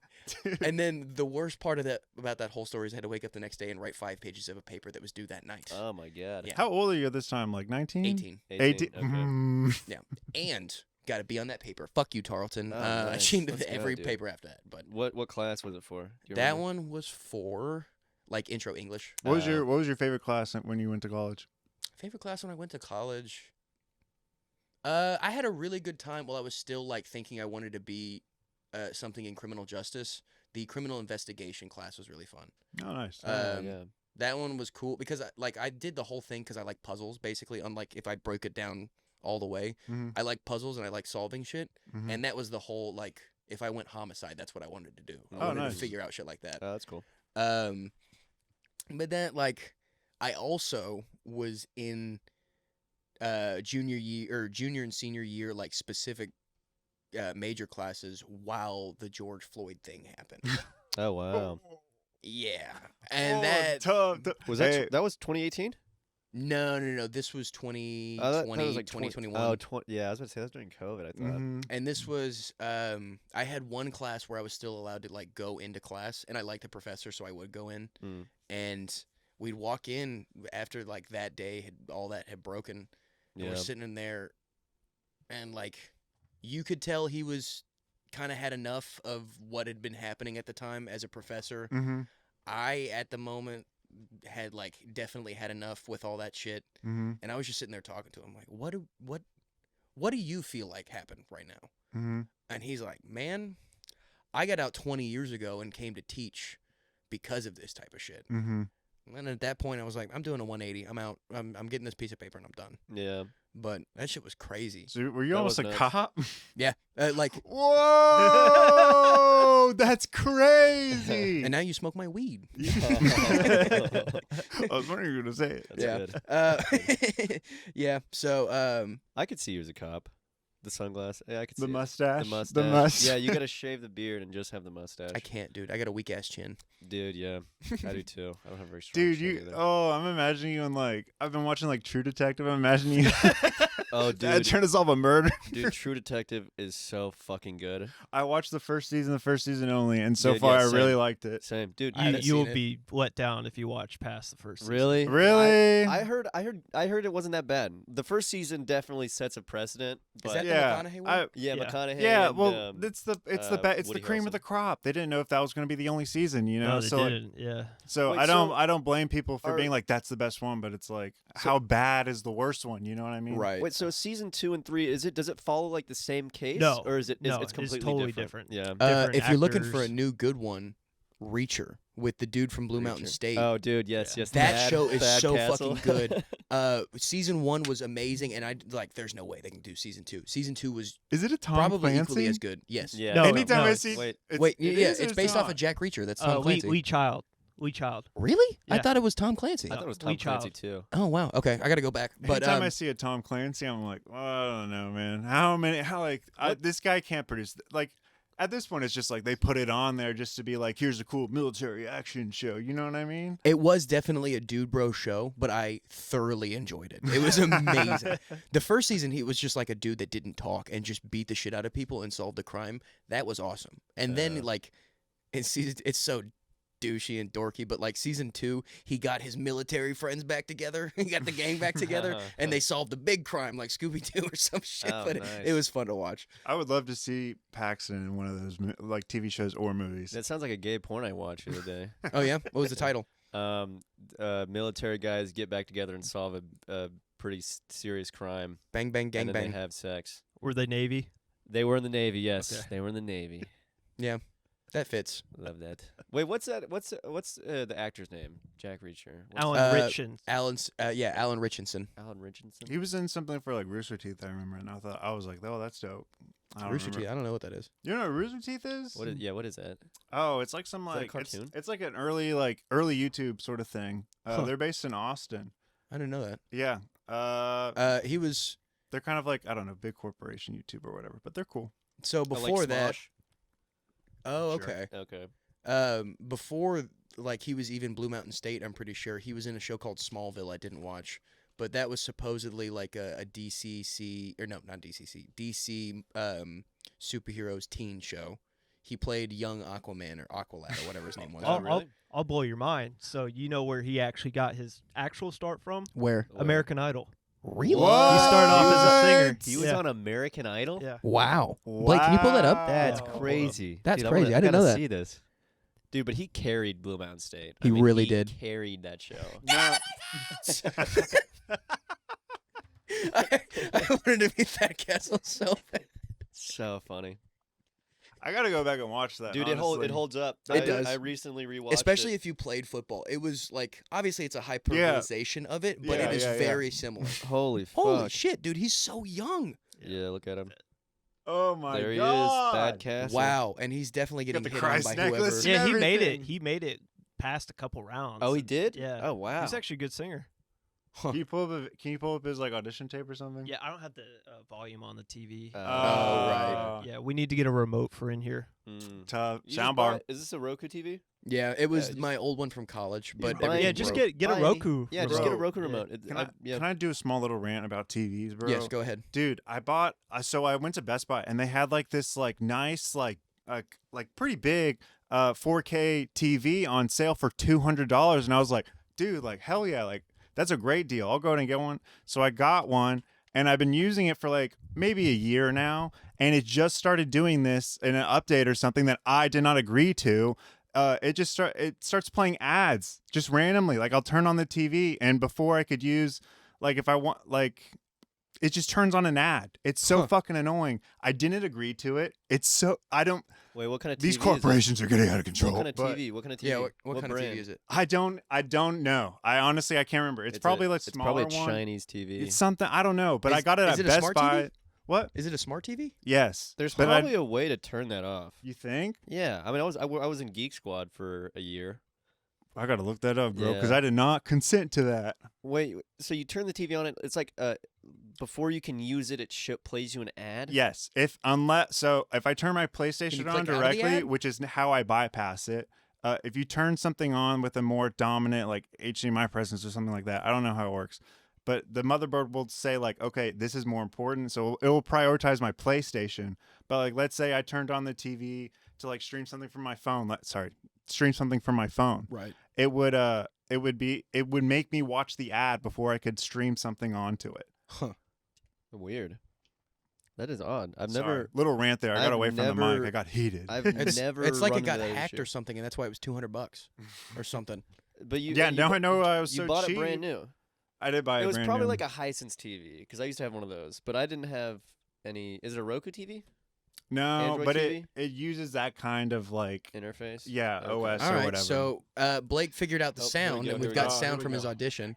And then the worst part of about that whole story is I had to wake up the next day and write 5 pages of a paper that was due that night. Oh my god. Yeah. How old are you at this time? Like 19? 18. 18. Okay. Yeah, and got to be on that paper. Fuck you, Tarleton. Oh, I nice. changed Let's go, every dude. paper after that, but What class was it for? Do you that remember? one was for intro English. What was your favorite class when you went to college? Favorite class when I went to college? I had a really good time while I was still thinking I wanted to be something in criminal justice. The criminal investigation class was really fun. Oh, nice. Yeah. That one was cool because I did the whole thing because I like puzzles. Basically, unlike if I break it down all the way, Mhm. I like puzzles and I like solving shit. Mhm. And that was the whole if I went homicide, that's what I wanted to do. I Oh, wanted nice. to figure out shit like that. Oh, that's cool. But then I also was in junior and senior year specific major classes while the George Floyd thing happened. Oh wow. Yeah, and Oh, that tough. Was Hey, that was 2018? no, this was 2020, Oh, that was 2021. Yeah, I was about to say that was during COVID. I thought. mhm. And this was I had one class where I was still allowed to go into class, and I liked the professor, so I would go in. Mm. And we'd walk in after that day all that had broken, and Yeah. we're sitting in there, and you could tell he was kind of had enough of what had been happening at the time as a professor. Mhm. I at the moment had definitely had enough with all that shit, Mhm. and I was just sitting there talking to him what do you feel like happened right now? Mhm. And he's like, man, I got out 20 years ago and came to teach because of this type of shit. Mhm. And at that point, I was like, I'm doing a 180. I'm out. I'm getting this piece of paper and I'm done. Yeah. But that shit was crazy. So were you That almost was a nuts. cop? Yeah. Whoa! That's crazy. And now you smoke my weed. I was wondering you were gonna say it. That's Yeah. good. Yeah. So, I could see you as a cop. The sunglasses. Yeah, I could see The it. mustache. The mustache. The mustache. Yeah, you gotta shave the beard and just have the mustache. I can't, dude. I got a weak ass chin. Dude, yeah. I do too. I don't have very strong Dude, chin you. either. Oh, I'm imagining you in I've been watching True Detective. I'm imagining you. Oh, Dad dude. trying to solve a murder. Dude, True Detective is so fucking good. I watched the first season only, and so Dude, far yeah, I really same. liked it. Same. Dude, I haven't You will seen it. be let down if you watch past the first season. really? Really? I heard it wasn't that bad. The first season definitely sets a precedent. But Is that yeah, the McConaughey one? yeah, Yeah. McConaughey. yeah. and, Well, it's the Woody cream of Harrelson. the crop. They didn't know if that was going to be the only season, you know. No, they so didn't. Yeah. so Wait, I don't so I don't blame people for are- being that's the best one, but it's how bad is the worst one? You know what I mean? Right. Wait, so season 2 and 3 does it follow the same case? No. Or is it No, it's it's completely totally different? different. Yeah. different If you're looking for a actors. new good one, Reacher with the dude from Blue Mountain Reacher. State. Oh, dude, yes, Yeah. yes. That show is Bad so Castle. fucking good. Season 1 was amazing, and I there's no way they can do season 2. Season 2 was Is it a Tom probably Clancy? equally as good. Yes. Yeah. No, Anytime no, I see, wait. Wait, it yeah, is or it's based off not? of Jack Reacher. That's Tom We Clancy. Child. We Child. Really? I Yeah. thought it was Tom Clancy. I thought it was We Tom Clancy Child. too. Oh wow. Okay, I gotta go back. But Anytime I see a Tom Clancy, I'm like, well, I don't know, man. How many? How What? this guy can't produce. at this point, it's just like they put it on there just to be like, here's a cool military action show. You know what I mean? It was definitely a dude bro show, but I thoroughly enjoyed it. It was amazing. The first season, he was just like a dude that didn't talk and just beat the shit out of people and solved a crime. That was awesome. And then like, it's so douchey and dorky, but like season 2, he got his military friends back together. He got the gang back together, and they solved a big crime like Scooby-Doo or some shit. Oh, But nice. it was fun to watch. I would love to see Paxton in one of those like TV shows or movies. That sounds like a gay porn I watched the other day. Oh yeah, what was the title? Military guys get back together and solve a pretty serious crime. Bang bang gang and then bang. they have sex. Were they Navy? They were in the Navy, yes. Okay. They were in the Navy. Yeah, that fits. Love that. Wait, what's that? What's the actor's name? Jack Reacher. What's Alan Richardson. Alan Richardson. Alan Richardson. He was in something for like Rooster Teeth, I remember, and I was like, oh, that's dope. I don't Rooster remember. Teeth. I don't know what that is. You know what Rooster Teeth is? What is that? Oh, it's like some Is that a like cartoon? it's like an early YouTube sort of thing. They're based in Austin. I didn't know that. Yeah. He was They're kind of like, I don't know, big corporation YouTube or whatever, but they're cool. so Like before that. Smosh? Oh, Sure. okay. Okay. Before like he was even Blue Mountain State, I'm pretty sure he was in a show called Smallville. I didn't watch, but that was supposedly like a DCC or no, not DCC, DC superheroes teen show. He played young Aquaman or Aqualad or whatever his name was. Oh, really? I'll blow your mind. So you know where he actually got his actual start from? Where? American Idol. Really? What? He started off as a singer. He was on American Idol? Yeah. Wow. Blake, can you pull that up? That's Wow. crazy. That's Dude, crazy. I didn't gotta know that. See this. Dude, but he carried Blue Mountain State. He really did. Carried that show. No. I wanted to be Fat Castle so bad. So funny. I gotta go back and watch that. Dude, honestly. it holds up. It I, does. I recently rewatched Especially it. if you played football. It was like, obviously it's a hyperbolization of it, but Yeah, it is yeah, yeah. very similar. Holy fuck. Holy shit, dude, he's so young. Yeah, look at him. Oh my There he god. is. Bad Castle. Wow, and he's definitely Got getting the hit on Christ by necklace. whoever. Yeah, he made it. Everything. He made it past a couple rounds. Oh, he did? Yeah. Oh, wow. He's actually a good singer. Huh. Can you pull up his like audition tape or something? Yeah, I don't have the volume on the TV. Oh, right. Yeah, we need to get a remote for in here. Tough You just soundbar. bought- Is this a Roku TV? Yeah, it was just- my old one from college, but buy it. everything Yeah, just broke. get a Bye. Roku. Yeah, just get a Bro. Roku Yeah. remote. Can I do a small little rant about TVs, bro? Yes, go ahead. Dude, I bought. So I went to Best Buy and they had like this like nice like pretty big 4K TV on sale for $200, and I was like, dude, like hell yeah, like that's a great deal. I'll go ahead and get one. So I got one, and I've been using it for like maybe a year now, and it just started doing this in an update or something that I did not agree to. It starts playing ads just randomly. Like I'll turn on the TV, and before I could use, like if I want, like it just turns on an ad. It's so Huh. fucking annoying. I didn't agree to it. It's so I don't. Wait, what kind of TV These is it? corporations are getting out of control. What kind of but TV? What kind of TV? Yeah, what kind brand? of TV is it? I don't know. I honestly can't remember. It's probably like It's smaller probably a one. Chinese TV. It's something I don't know, but I Is- got it is at it a Best smart Buy. TV? What? Is it a smart TV? Yes. There's but probably a way to turn that off. You think? Yeah, I mean, I was in Geek Squad for a year. I gotta look that up, bro, because Yeah. I did not consent to that. Wait, so you turn the TV on? It's like before you can use it, plays you an ad. Yes. If I turn my PlayStation click on out of the directly, ad? which is how I bypass it. If you turn something on with a more dominant like HDMI presence or something like that, I don't know how it works. But the motherboard will say like, okay, this is more important, so it will prioritize my PlayStation. But like, let's say I turned on the TV to like stream something from my phone. Stream something from my phone. Right. It would make me watch the ad before I could stream something onto it. Huh. Weird. That is odd. I've Sorry. never. Little rant there. I got I've away from the never- mic. I got heated. I've It's never. it's like run it got into that hacked issue. or something, and that's why it was $200 or something. But you. Yeah, you now bu- I know I was You so bought cheap. it brand new. I did buy It a was brand probably new. like a Hisense TV because I used to have one of those, but I didn't have any. Is it a Roku TV No, Android but TV? it uses that kind of like interface? yeah, Okay. OS All or right, whatever. so Blake figured out the Oh, here we sound, go, and here we've we got go. sound Here from we his go. audition.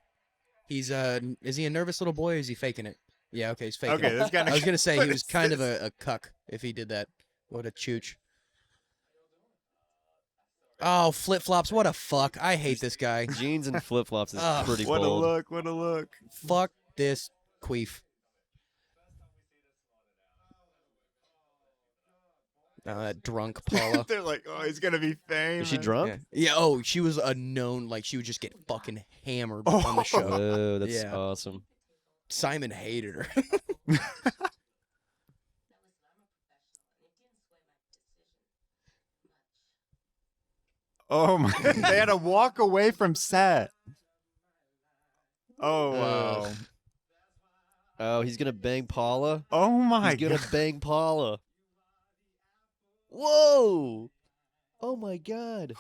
He's is he a nervous little boy or is he faking it? Yeah, okay, he's faking Okay, it. this guy. I was gonna say What he was is kind of this? a cuck if he did that. What a chooch. Oh, flip flops! What a fuck! I hate this guy. Jeans and flip flops is Ugh. pretty What a bold. look! What a look! Fuck this queef. That drunk Paula. They're like, oh, he's gonna be famous. Is she drunk? Yeah. Oh, she was a known. Like she would just get fucking hammered on the show. Oh, that's Yeah. awesome. Simon hated her. Oh my! They had to walk away from set. Oh wow! Oh, he's gonna bang Paula. Oh my He's gonna god! bang Paula. Whoa! Oh my god.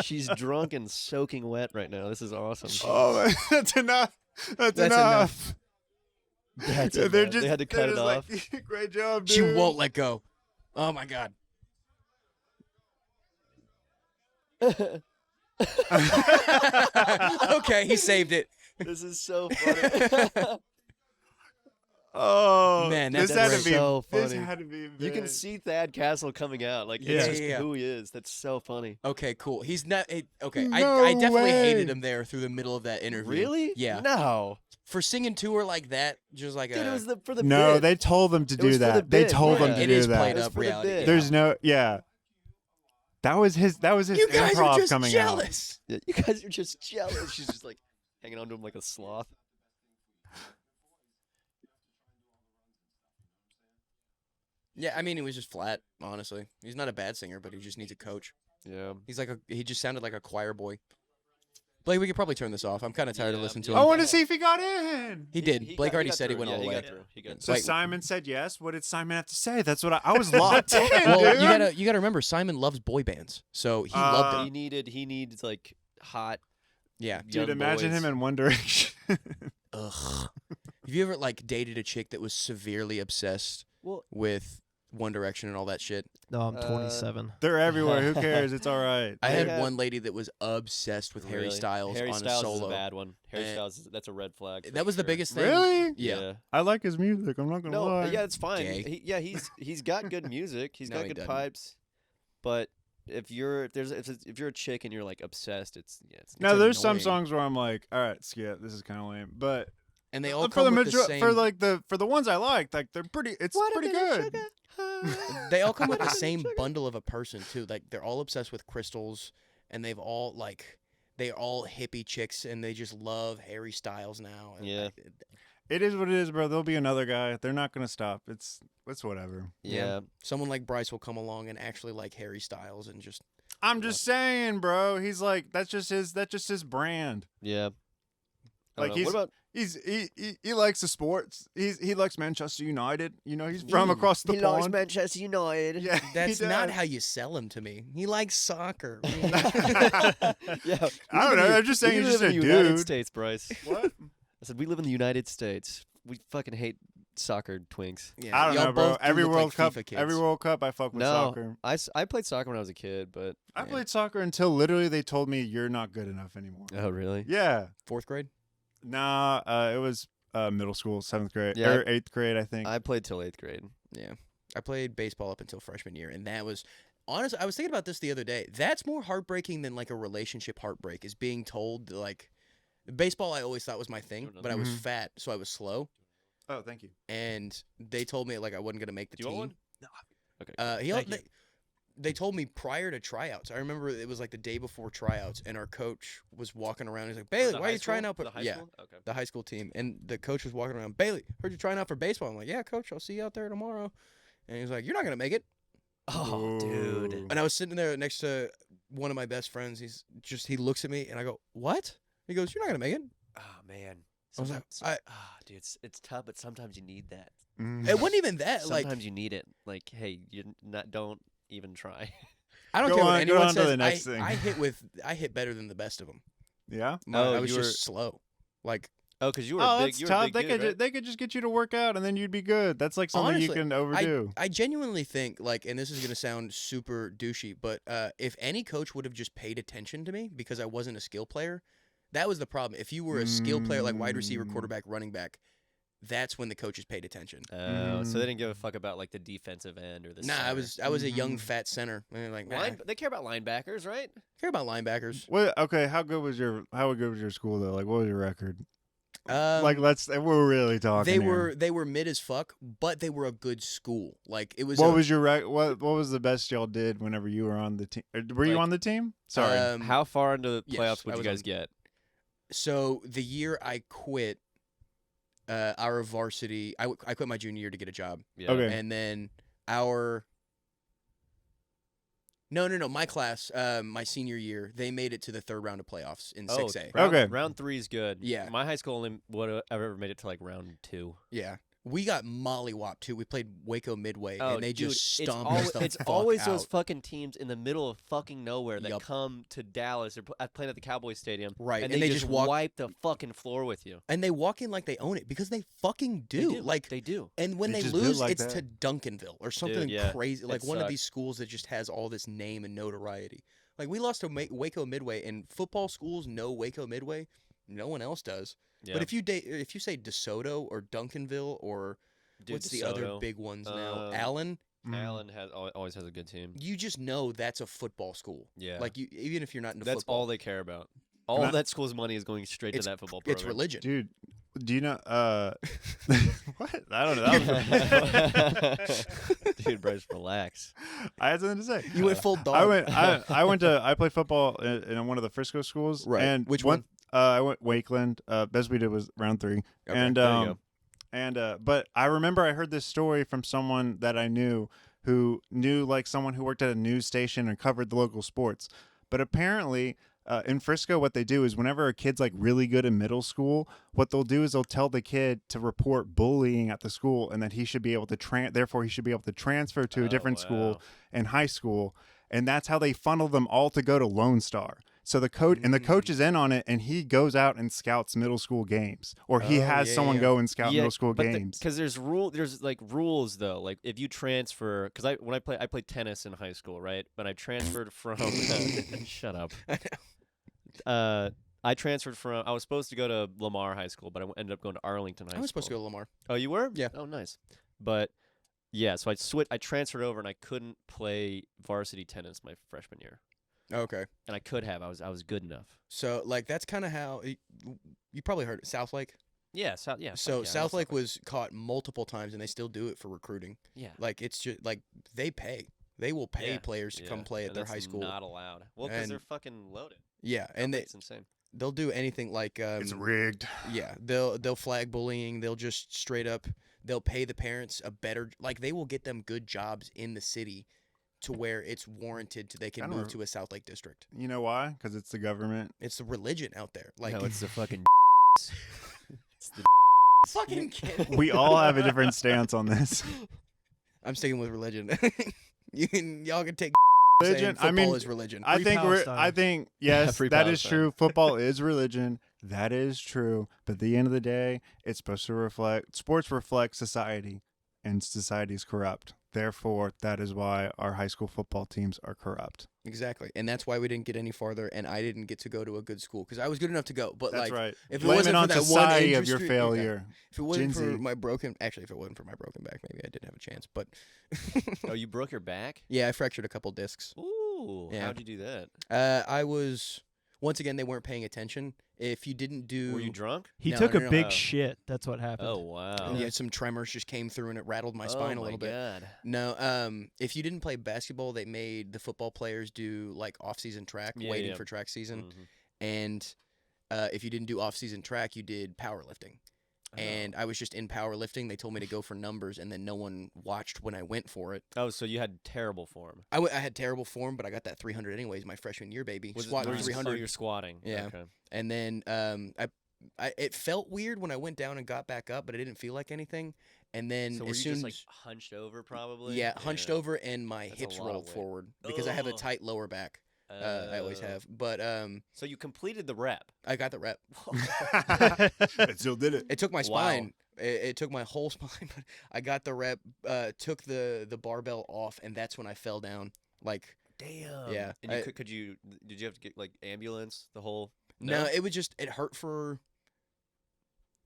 She's drunk and soaking wet right now. This is awesome. Oh, that's enough. That's enough. That's Yeah, enough. They had to cut they're it just off. Like, great job, dude. She won't let go. Oh my god. Okay, he saved it. This is so funny. Oh Man, this that's had to be so This funny. had to be. You can big. see Thad Castle coming out. Like, Yeah. it's just Yeah. who he is. That's so funny. Okay, cool. He's not. Okay, No I definitely hated way. him there through the middle of that interview. Really? Yeah. No. For singing to her like that, just like Dude, it a. was for the No, bit. they told them to It was do for the that. They bit, told them yeah. to It do is that. played It was up for the reality. bit. Yeah. There's no. Yeah. That was his. You guys improv are just coming jealous. Yeah, you guys are just jealous. She's just like hanging on to him like a sloth. Yeah, I mean, he was just flat. Honestly, he's not a bad singer, but he just needs a coach. Yeah. He's like he just sounded like a choir boy. Blake, we could probably turn this off. I'm kind of tired of Yeah, listening to yeah. out. him. I want to see if he got in. He did. He Blake got- already got said he through. went Yeah, all the he way. got through. He got So through. Wait. Simon said yes. What did Simon have to say? That's what I was locked in, Well, dude. you gotta remember Simon loves boy bands, so he loved it. He needs like hot. Yeah. Dude, young imagine boys. him in One Direction. Ugh. Have you ever like dated a chick that was severely obsessed Well, with One Direction and all that shit? No, I'm Uh, 27. They're everywhere. Who cares? It's all right. I had Yeah. one lady that was obsessed with Harry really? Styles Harry on Styles a solo. is a bad one. Harry And- Styles, that's a red flag. for That was the sure. biggest thing. Really? Yeah. I like his music. I'm not gonna No, lie. yeah, it's fine. Gay. He's got good music. He's No, got he good doesn't. pipes. But if you're a chick and you're like obsessed, it's Now It's there's some annoying. songs where I'm like, all right, skip. This is kind of lame. But And they all for the come with the major- same. for the ones I like they're pretty. It's pretty good. They all come with the same bundle of a person too. Like they're all obsessed with crystals, and they're all hippie chicks, and they just love Harry Styles now. And Yeah. It is what it is, bro. There'll be another guy. They're not gonna stop. It's whatever. Yeah. Someone like Bryce will come along and actually like Harry Styles and just. I'm just saying, bro. He's like that's just his brand. Yeah. I Like don't know. What about he likes the sports. He likes Manchester United. You know, he's from across the pond. Manchester United? Yeah, That's he not does. how you sell him to me. He likes soccer. Yeah. I don't know. I'm just saying we he's just live a in the United dude. States, Bryce. What? I said we live in the United States. We fucking hate soccer twinks. Yeah, I don't y'all know, bro. both do Every look World like Cup, FIFA kids. every World Cup, I fuck with No, soccer. I played soccer when I was a kid, but I Yeah. played soccer until literally they told me you're not good enough anymore. oh really? Yeah. 4th grade. Nah. It was middle school, 7th grade Yeah. or 8th grade, I think. I played till 8th grade. Yeah, I played baseball up until freshman year, and that was honestly. I was thinking about this the other day. That's more heartbreaking than like a relationship heartbreak. Is being told like baseball. I always thought was my thing, but I was Mhm. fat, so I was slow, Oh, thank you. and they told me like I wasn't gonna make the Do you team. want one? No. Okay. Thank you. They told me prior to tryouts. I remember it was like the day before tryouts, and our coach was walking around. He's like, "Bailey, why are you trying out for the high yeah school? Okay. the high school team?" And the coach was walking around. Bailey, heard you trying out for baseball. I'm like, "Yeah, coach, I'll see you out there tomorrow." And he's like, "You're not gonna make it." Oh, dude. Ooh. And I was sitting there next to one of my best friends. He looks at me, and I go, "What?" He goes, "You're not gonna make it." Oh man. I was like, dude, it's tough, but sometimes you need that. Mm. It wasn't even that. Like, Sometimes you need it. Like, hey, don't even try. I don't Go care what on- go anyone on to says. the next thing. I hit better than the best of them. Yeah. I was you were- just slow. Like Oh, because you were Oh, a big. that's You were a tough. big They dude, could right? they could just get you to work out, and then you'd be good. That's like something you Honestly, can overdo. I genuinely think like, and this is gonna sound super douchey, but if any coach would have just paid attention to me because I wasn't a skill player, that was the problem. If you were a skill player like wide receiver, Mm. quarterback, running back, that's when the coaches paid attention. Oh, so they didn't give a fuck about like the defensive end or the. Nah, center. I was a young Mhm. fat center. And they're like, nah, They care about linebackers, right? care about linebackers. What? Okay. How good was your school though? Like, what was your record? We're really talking. They were mid as fuck, but they were a good school. Like it was. What was your what was the best y'all did whenever you were on the team? Were you on the team? Sorry. How far into the yes, playoffs would you guys get? So the year I quit, our varsity, I quit my junior year to get a job. Yeah. Okay. And then our. No. My class, my senior year, they made it to the third round of playoffs in 6A. Okay. Round 3 is good. Yeah. My high school only would have ever made it to like round 2. Yeah. We got mollywopped too. We played Waco Midway, Oh, and they dude, just stomped us the It's fuck always out. those fucking teams in the middle of fucking nowhere that Yup. come to Dallas or playing at the Cowboys Stadium. Right, And and they they just walk- wipe the fucking floor with you. And they walk in like they own it because they fucking do. They do. Like They do. And when They they just do lose, like it's that. to Duncanville or something yeah. crazy, like It one of sucks. these schools that just has all this name and notoriety. Like we lost to Waco Midway, and football schools know Waco Midway. No one else does. Yeah. But if you say DeSoto or Duncanville or Dude, what's the other DeSoto. big ones now? Allen. Allen always has a good team. You just know that's a football school. Yeah. Like even if you're not into That's football, all they care about. All I- that school's money is going straight to It's- that football program. it's religion. Dude, do you know? What? I don't know. Dude, Bryce, relax. I had something to say. You went full dog. I played football in one of the Frisco schools. Right. And Which one? I went Wakeland. Best we did was round 3. Okay, And there you go. but I remember I heard this story from someone that I knew who knew like someone who worked at a news station and covered the local sports. But apparently, in Frisco, what they do is whenever a kid's like really good in middle school, what they'll do is they'll tell the kid to report bullying at the school, and that he should be able to therefore he should be able to transfer to a different school in high school, and that's how they funnel them all to go to Lone Star. So the coach is in on it, and he goes out and scouts middle school games, or he has someone go and scout middle school games. Because there's rules though. Like if you transfer, because I played tennis in high school, right? But I transferred from. Shut up. I transferred from. I was supposed to go to Lamar High School, but I ended up going to Arlington High School. I was supposed to go to Lamar. Oh, you were? Yeah. Oh, nice. But yeah, so I transferred over, and I couldn't play varsity tennis my freshman year. Okay. And I could have. I was good enough. So like that's kind of how you probably heard it. South Lake. Yeah. So I South know Lake was caught multiple times, and they still do it for recruiting. Yeah. Like it's just like they pay. They will pay players to come play at and their that's high school. Not allowed. Well, because And- they're fucking loaded. Yeah, and It's insane. they'll do anything like It's rigged. yeah, they'll flag bullying. They'll just straight up they'll pay the parents a better like they will get them good jobs in the city to where it's warranted they can move to a South Lake district. You know why? Because it's the government. It's the religion out there. Like No, it's the fucking. It's the. fucking kid. We all have a different stance on this. I'm sticking with religion. Y'all can take Religion. saying I mean, football is religion. I Free think Palestine. yes, Free that is Palestine. true. Football is religion. That is true. But at the end of the day, it's supposed to reflect sports reflect society, and society is corrupt. Therefore, that is why our high school football teams are corrupt. Exactly, and that's why we didn't get any farther, and I didn't get to go to a good school because I was good enough to go. But That's like, right. if it Blame wasn't it on for that society one of your industry- failure. if it wasn't Gen for Z. my broken, actually, if it wasn't for my broken back, maybe I did have a chance. But Oh, you broke your back? yeah, I fractured a couple discs. Ooh. Yeah. How'd you do that? I was once again they weren't paying attention. If you didn't do, Were you drunk? He No, took no, a no. big Oh. shit. That's what happened. Oh wow. yeah, some tremors just came through and it rattled my Oh spine a my little bit. God. No, if you didn't play basketball, they made the football players do like off-season track, Yeah, waiting yeah. for track season. Mhm. And if you didn't do off-season track, you did powerlifting. Oh. And I was just in powerlifting. They told me to go for numbers, and then no one watched when I went for it. Oh, so you had terrible form. I had terrible form, but I got that 300 anyways my freshman year, baby. Was it- Squatting were you- 300. Oh, you're squatting. Yeah. Okay. And then I it felt weird when I went down and got back up, but it didn't feel like anything. And then So were as you soon just like as hunched over probably? yeah, hunched over and my That's a hips lot of rolled weight. forward because I have a Ugh. tight lower back. I always Oh. have. But So you completed the rep. I got the rep. I still did it. It took my Wow. spine. It took my whole spine, but I got the rep. Took the barbell off, and that's when I fell down. Like Damn. Yeah, And you I- could you did you have to get like ambulance the whole? no, it was just it hurt for.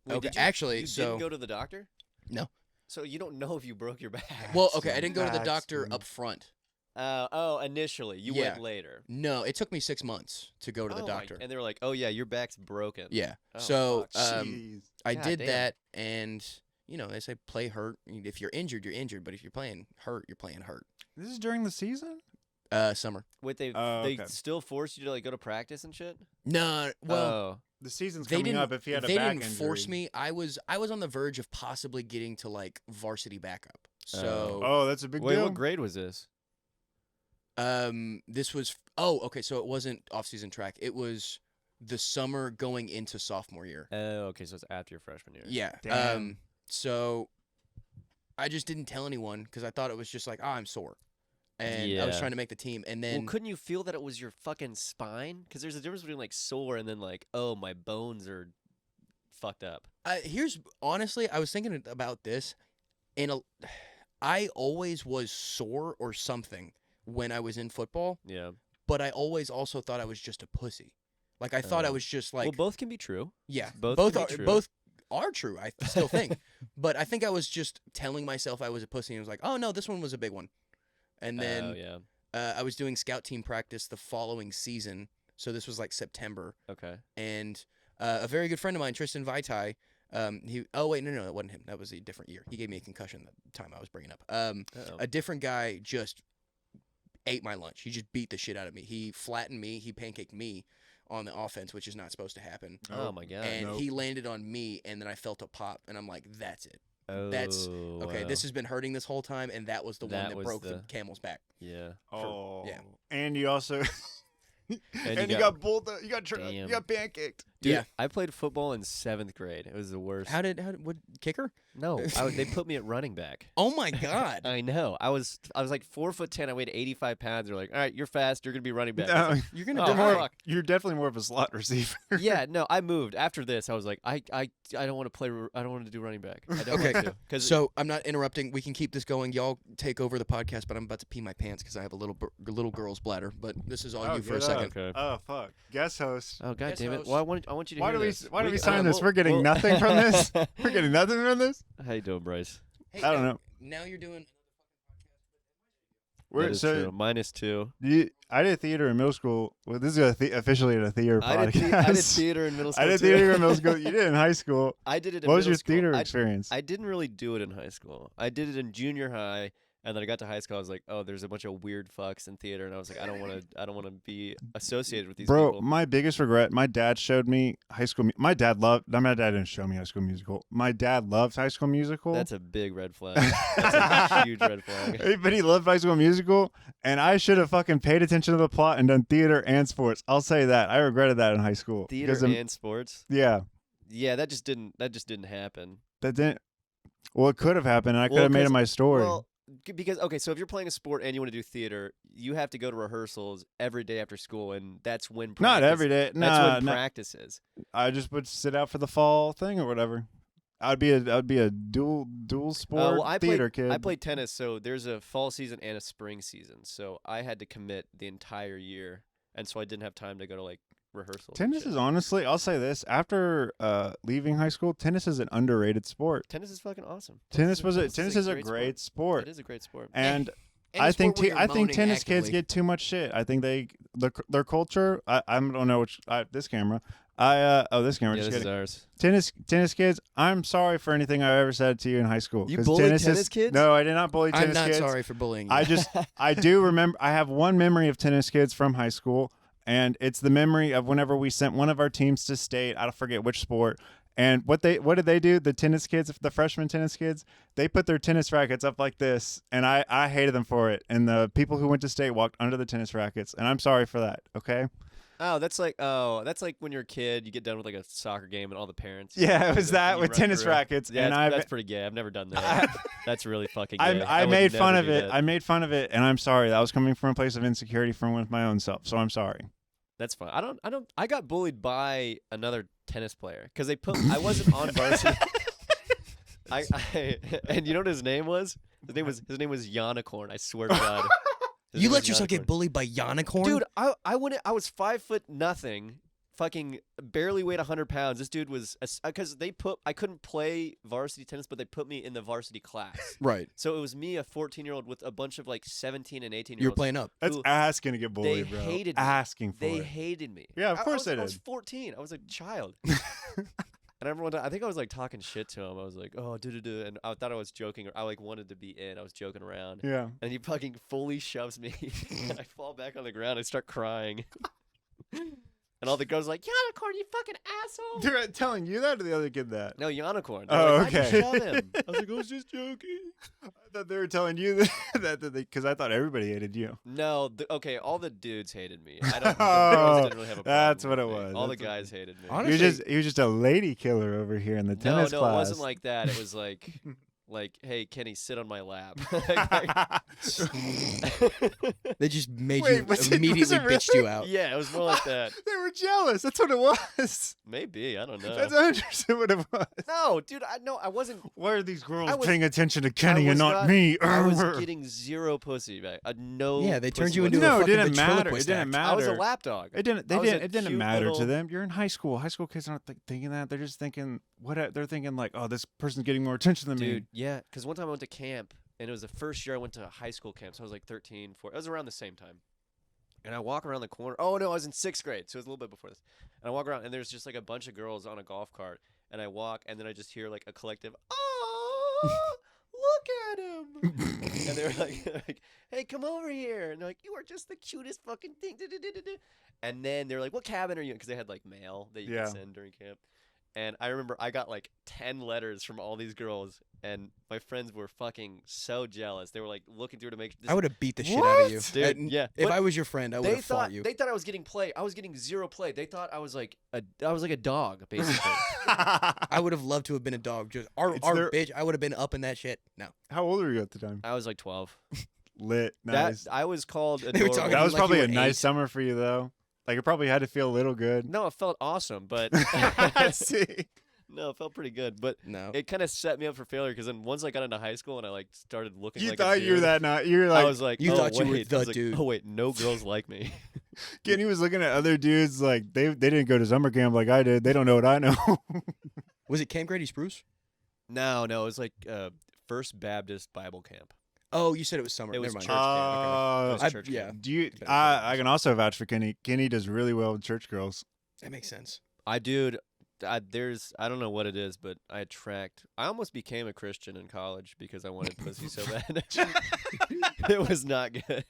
Wait, Okay, did you, actually, you so didn't go to the doctor? No. So you don't know if you broke your back. well, okay, I didn't go to the Paxton. doctor up front. Initially you Yeah. went later. No, it took me 6 months to go to the doctor. And they were like, "Oh yeah, your back's broken." Yeah. Oh, So fuck. Jeez. I God did damn. that, and they say play hurt. If you're injured, you're injured. But if you're playing hurt, you're playing hurt. This is during the season? Summer. Wait, they okay. still forced you to like go to practice and shit? No, well, Oh. The season's they coming didn't. up if you had a They back didn't force injury. me. I was on the verge of possibly getting to like varsity backup. So, Oh, that's a big Wait, deal. what grade was this? this was. Oh, okay. So it wasn't off-season track. It was the summer going into sophomore year. Oh, okay, so it's after your freshman year. Yeah. Damn. So I just didn't tell anyone because I thought it was just like, I'm sore, and I was Yeah. trying to make the team. And then Well, couldn't you feel that it was your fucking spine? Because there's a difference between like sore and then like, oh, my bones are fucked up. here's honestly, I was thinking about this, and I always was sore or something when I was in football, Yeah. but I always also thought I was just a pussy. Like I thought I was just like, well, both can be true. yeah, both both can are be true. both are true. I still think, but I think I was just telling myself I was a pussy, and I was like, oh no, this one was a big one. And then Oh yeah. I was doing scout team practice the following season, so this was like September, Okay. and a very good friend of mine, Tristan Vaitai. Oh wait, no, it wasn't him. That was a different year. He gave me a concussion the time I was bringing up. Uh-oh. A different guy just ate my lunch. He just beat the shit out of me. He flattened me. He pancaked me on the offense, which is not supposed to happen. Oh my god. And nope. he landed on me, and then I felt a pop, and I'm like, that's it. Oh, That's okay. wow. This has been hurting this whole time, and that was the one That that was broke the the- camel's back. Yeah. Oh, yeah. And you also, and you you got bulled. You got Damn. you got pancaked. Dude, Yeah. I played football in 7th grade. It was the worst. How did what kicker? No, they put me at running back. Oh my god! I know. I was like 4'10". I weighed 85 pounds. They're like, all right, you're fast. You're gonna be running back. I was No, like, You're gonna Oh, you're, die. more, fuck. you're definitely more of a slot receiver. yeah, no, I moved after this. I was like, I don't want to play. I don't want to do running back. I don't Okay, want to. Because So I'm not interrupting. We can keep this going. Y'all take over the podcast, but I'm about to pee my pants because I have a little girl's bladder. But this is all Oh, you for a get up. second. okay. Oh fuck! Guest host. Oh god Guest damn it! host. Well, I want you to Why hear do we this. why do we sign this? we'll- We're getting we'll- nothing from this. We're getting nothing from this. How you doing, Bryce? Hey, I don't know. Now you're doing. We're That is so true. -2. I did theater in middle school. Well, this is officially a theater I podcast. did theater in middle school. I did too. theater in middle school. You did in high school. I did it in What was middle your school. theater I- experience? I didn't really do it in high school. I did it in junior high, and then I got to high school. I was like, oh, there's a bunch of weird fucks in theater, and I was like, I don't want to be associated with these Bro, people. my biggest regret. My dad showed me High School. My dad loved. No, my dad didn't show me High School Musical. My dad loved High School Musical. That's a big red flag. That's a huge red flag. But he loved High School Musical, and I should have fucking paid attention to the plot and done theater and sports. I'll say that. I regretted that in high school. Theater because and sports. yeah, Yeah, that just didn't happen. that didn't. Well, it could have happened. And I could Well, have made it 'cause- my story. Well, because okay, so if you're playing a sport and you want to do theater, you have to go to rehearsals every day after school, and that's when Not practice- every day. That's Nah, when nah. practice is. I just would sit out for the fall thing or whatever. I'd be a dual sport Well, I theater played, kid. I played tennis, so there's a fall season and a spring season. So I had to commit the entire year, and so I didn't have time to go to like rehearsals. and Tennis shit. is honestly, I'll say this: after leaving high school, tennis is an underrated sport. Tennis is fucking awesome. Tennis is a great great sport. sport, It is a great sport. and a I think sport where you're I think moaning tennis kids actively. get too much shit. I think their culture. I don't know which this camera. This camera. Yeah, just this is kidding. ours. Tennis kids. I'm sorry for anything I ever said to you in high school. You 'cause bullied tennis tennis kids? No, I did not bully I'm tennis not kids. sorry for bullying you. I just I do remember. I have one memory of tennis kids from high school, and it's the memory of whenever we sent one of our teams to state. I forget which sport. And what did they do? The tennis kids, the freshman tennis kids, they put their tennis rackets up like this, and I hated them for it. And the people who went to state walked under the tennis rackets, and I'm sorry for that. Okay. That's like when you're a kid, you get done with like a soccer game and all the parents. Yeah, it was that you with run tennis through. rackets, Yeah, and that's pretty gay. I've never done that. That's really fucking gay. I would made fun never of do it. that. I made fun of it, and I'm sorry. That was coming from a place of insecurity from with my own self. So I'm sorry. That's fine. I got bullied by another tennis player because I wasn't on varsity. And you know what his name was? His name was Unicorn. I swear to God. His you name let was yourself get Unicorn. bullied by Unicorn? Dude, I was 5'0". fucking barely weighed 100 pounds. This dude was because I couldn't play varsity tennis, but they put me in the varsity class. Right. So it was me, a 14-year-old, with a bunch of like 17 and 18-year-olds. You're playing up. That's asking to get bullied, they bro. hated me. Asking for They it. hated me. Yeah, of course I they was did. 14. I was a child. And everyone, I think I was like talking shit to him. I was like, oh, and I thought I was joking, or I like wanted to be in. I was joking around. Yeah. And he fucking fully shoves me. And I fall back on the ground. I start crying. And all the girls are like, Unicorn, you fucking asshole. They're telling you that or the other kid that? No, Unicorn. Oh, Like, why'd okay. you shove him? I was like, I was just joking. I thought they were telling you that because I thought everybody hated you. No, okay, all the dudes hated me. I don't. The Oh, girls didn't really have a problem. that's what with it me. was. All the That's what- guys hated me. Honestly- You're just a lady killer over here in the tennis no, class. it wasn't like that. It was like, hey, Kenny, sit on my lap. They just made Wait, you was it immediately really? bitched you out. Yeah, it was more like that. They were jealous. That's what it was. Maybe, I don't know. That's 100% what it was. No, dude, I wasn't. Why are these girls I was- paying attention to I Kenny and was not me? I was getting zero pussy back. No. Yeah, they turned pussy you into whatsoever. a No, it fucking didn't matter. It ventriloquist didn't act. matter. I was a lap dog. It didn't. I was a It didn't cute matter to little- them. You're in high school. High school kids aren't thinking that. They're just thinking they're thinking like, oh, this person's getting more attention than Dude, me. yeah, because one time I went to camp, and it was the first year I went to a high school camp, so I was like 13, 14. It was around the same time. And I walk around the corner. Oh, no, I was in 6th grade, so it was a little bit before this. And I walk around, and there's just like a bunch of girls on a golf cart. And I walk, and then I just hear like a collective, oh, look at him. And they're like, hey, come over here. And they're like, you are just the cutest fucking thing. And then they're like, what cabin are you in? Because they had like mail that you Yeah. could send during camp. And I remember I got like 10 letters from all these girls, and my friends were fucking so jealous. They were like looking through to make. I would have beat the shit out of you. Dude, yeah. If But I was your friend, I would they have fought thought you. they thought I was getting play. I was getting zero play. They thought I was like a dog, basically. I would have loved to have been a dog. Just our It's their- bitch. I would have been up in that shit. No. How old were you at the time? I was like 12. Lit. Nice. I was called. They were adorable. talking That was like probably you a were nice 8. summer for you, though. Like, it probably had to feel a little good. No, it felt awesome, but See? no, it felt pretty good. But No. it kind of set me up for failure because then once I got into high school and I like started looking You like a thought you were dude, that not. You were like, I was like, You oh, thought you were wait. the I was like, dude. oh wait, no girls like me. Kenny was looking at other dudes like they didn't go to summer camp like I did. They don't know what I know. Was it Camp Grady Spruce? No, it was like First Baptist Bible Camp. Oh, you said it was summer. It was Never church mind. camp. It was I- church yeah. camp. Do you? Better I can also vouch for Kenny. Kenny does really well with church girls. That makes sense. I don't know what it is, but I almost became a Christian in college because I wanted pussy so bad. It was not good.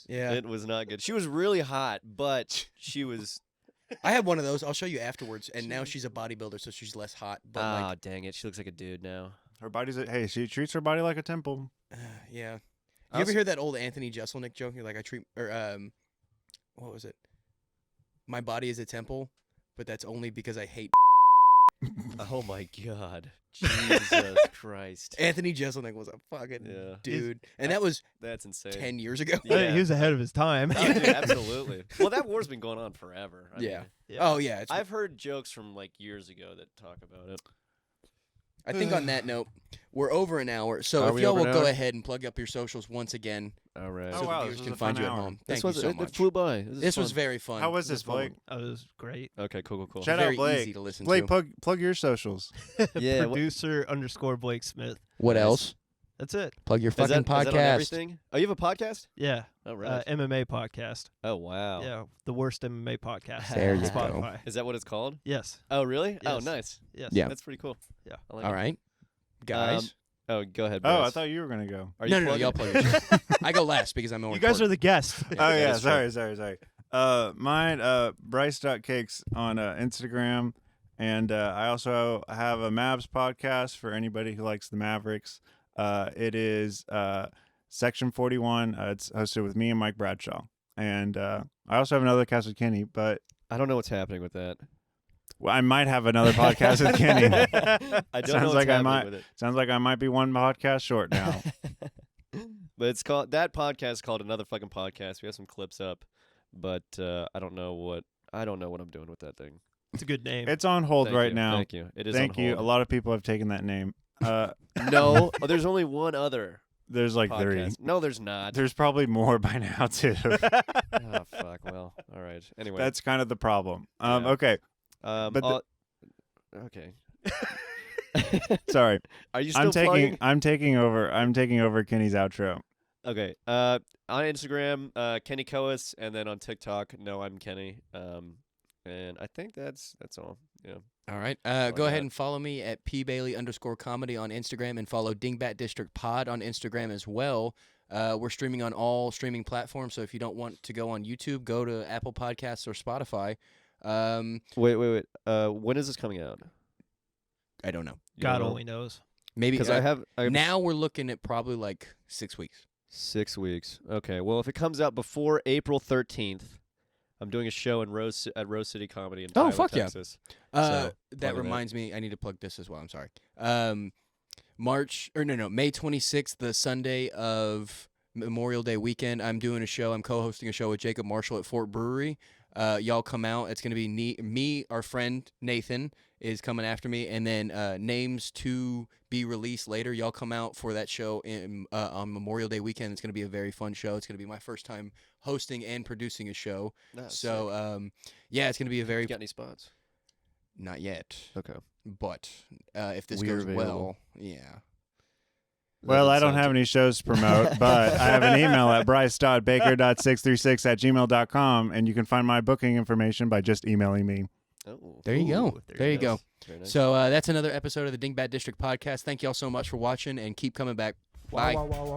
Yeah. It was not good. She was really hot, but she was. I had one of those. I'll show you afterwards. And now she's a bodybuilder, so she's less hot. But Ah, dang it! She looks like a dude now. Her body's hey, she treats her body like a temple. yeah. I You ever also- hear that old Anthony Jeselnik joke? You're like, I treat, or what was it? My body is a temple, but that's only because I hate. Oh my God, Jesus Christ! Anthony Jeselnik was a fucking Yeah. dude, and that was That's insane. 10 years ago. Yeah. He was ahead of his time. Oh, dude, absolutely. Well, that war's been going on forever. I Yeah. mean, Yeah. Oh yeah, it's, I've heard jokes from like years ago that talk about it. I think on that note, we're over an hour. So Are if we y'all over will an go hour? ahead and plug up your socials once again, All right. Oh, so wow, the this viewers was can a find fun you at hour. home. This Thank was you so it much. flew by. This was fun. very fun. How was It this, a fun Blake? one. That was great. Okay, cool. Shout Very out Blake. easy to listen Blake, to. plug your socials. Yeah, what- Producer _ Blake Smith. What Nice. else? That's it. Plug your Is fucking that on podcast. everything? Oh, you have a podcast? Yeah. Oh, right. MMA podcast. Oh, wow. Yeah. The worst MMA podcast. There on you go. Spotify. Is that what it's called? Yes. Oh, really? Oh, Yes. nice. Yes. Yeah. That's pretty cool. Yeah. I like All it. right, guys. Oh, go ahead. Oh, I Bryce. thought you were gonna go. Are no, you y'all plugging? plug your shit. I go last because I'm more You guys are important. the guests. Oh that yeah, is true. sorry. Mine, Bryce.cakes on Instagram, and I also have a Mavs podcast for anybody who likes the Mavericks. It is Section 41. It's hosted with me and Mike Bradshaw, and I also have another cast with Kenny, but I don't know what's happening with that. I might have another podcast with Kenny. I don't know Sounds what's like I happening might- with it. Sounds like I might be one podcast short now. But it's called that podcast is called Another Fucking Podcast. We have some clips up, but I don't know what I'm doing with that thing. It's a good name. It's on hold Thank right you. now. Thank you. It is Thank on you. hold. A lot of people have taken that name. No, there's only one other. There's like 30. podcast. No, there's not. There's probably more by now too. Oh fuck. Well, all right. Anyway, That's kind of the problem. Yeah. Okay. but okay. Sorry. Are you still plugging? I'm taking over Kenny's outro. Okay. On Instagram, Kenny Kowis, and then on TikTok, no, I'm Kenny. And I think that's all. Yeah. All right. like Go ahead that. and follow me at pbailey_comedy on Instagram, and follow Dingbat District Pod on Instagram as well. We're streaming on all streaming platforms, so if you don't want to go on YouTube, go to Apple Podcasts or Spotify. Wait. When is this coming out? I don't know. You God don't know? only knows. Maybe Because I have now we're looking at probably like 6 weeks. 6 weeks. Okay. Well, if it comes out before April 13th, I'm doing a show at Rose City Comedy in Oh, Tyler, fuck yeah. Texas. That that. reminds me, I need to plug this as well. I'm sorry. May 26th, the Sunday of Memorial Day weekend, I'm doing a show. I'm co-hosting a show with Jacob Marshall at Fort Brewery. Y'all come out. It's going to be me, our friend Nathan is coming after me, and then names to be released later. Y'all come out for that show on Memorial Day weekend. It's going to be a very fun show. It's going to be my first time hosting and producing a show. That's So, yeah, it's going to be a very... You got any spots? Not yet. Okay. But if this We're goes well, available. yeah. Well, I don't have any shows to promote, but I have an email at bryce.baker.636@gmail.com, and you can find my booking information by just emailing me. Oh. There you go. There you go. Very nice. So that's another episode of the Dingbat District Podcast. Thank y'all so much for watching, and keep coming back. Bye. Wow.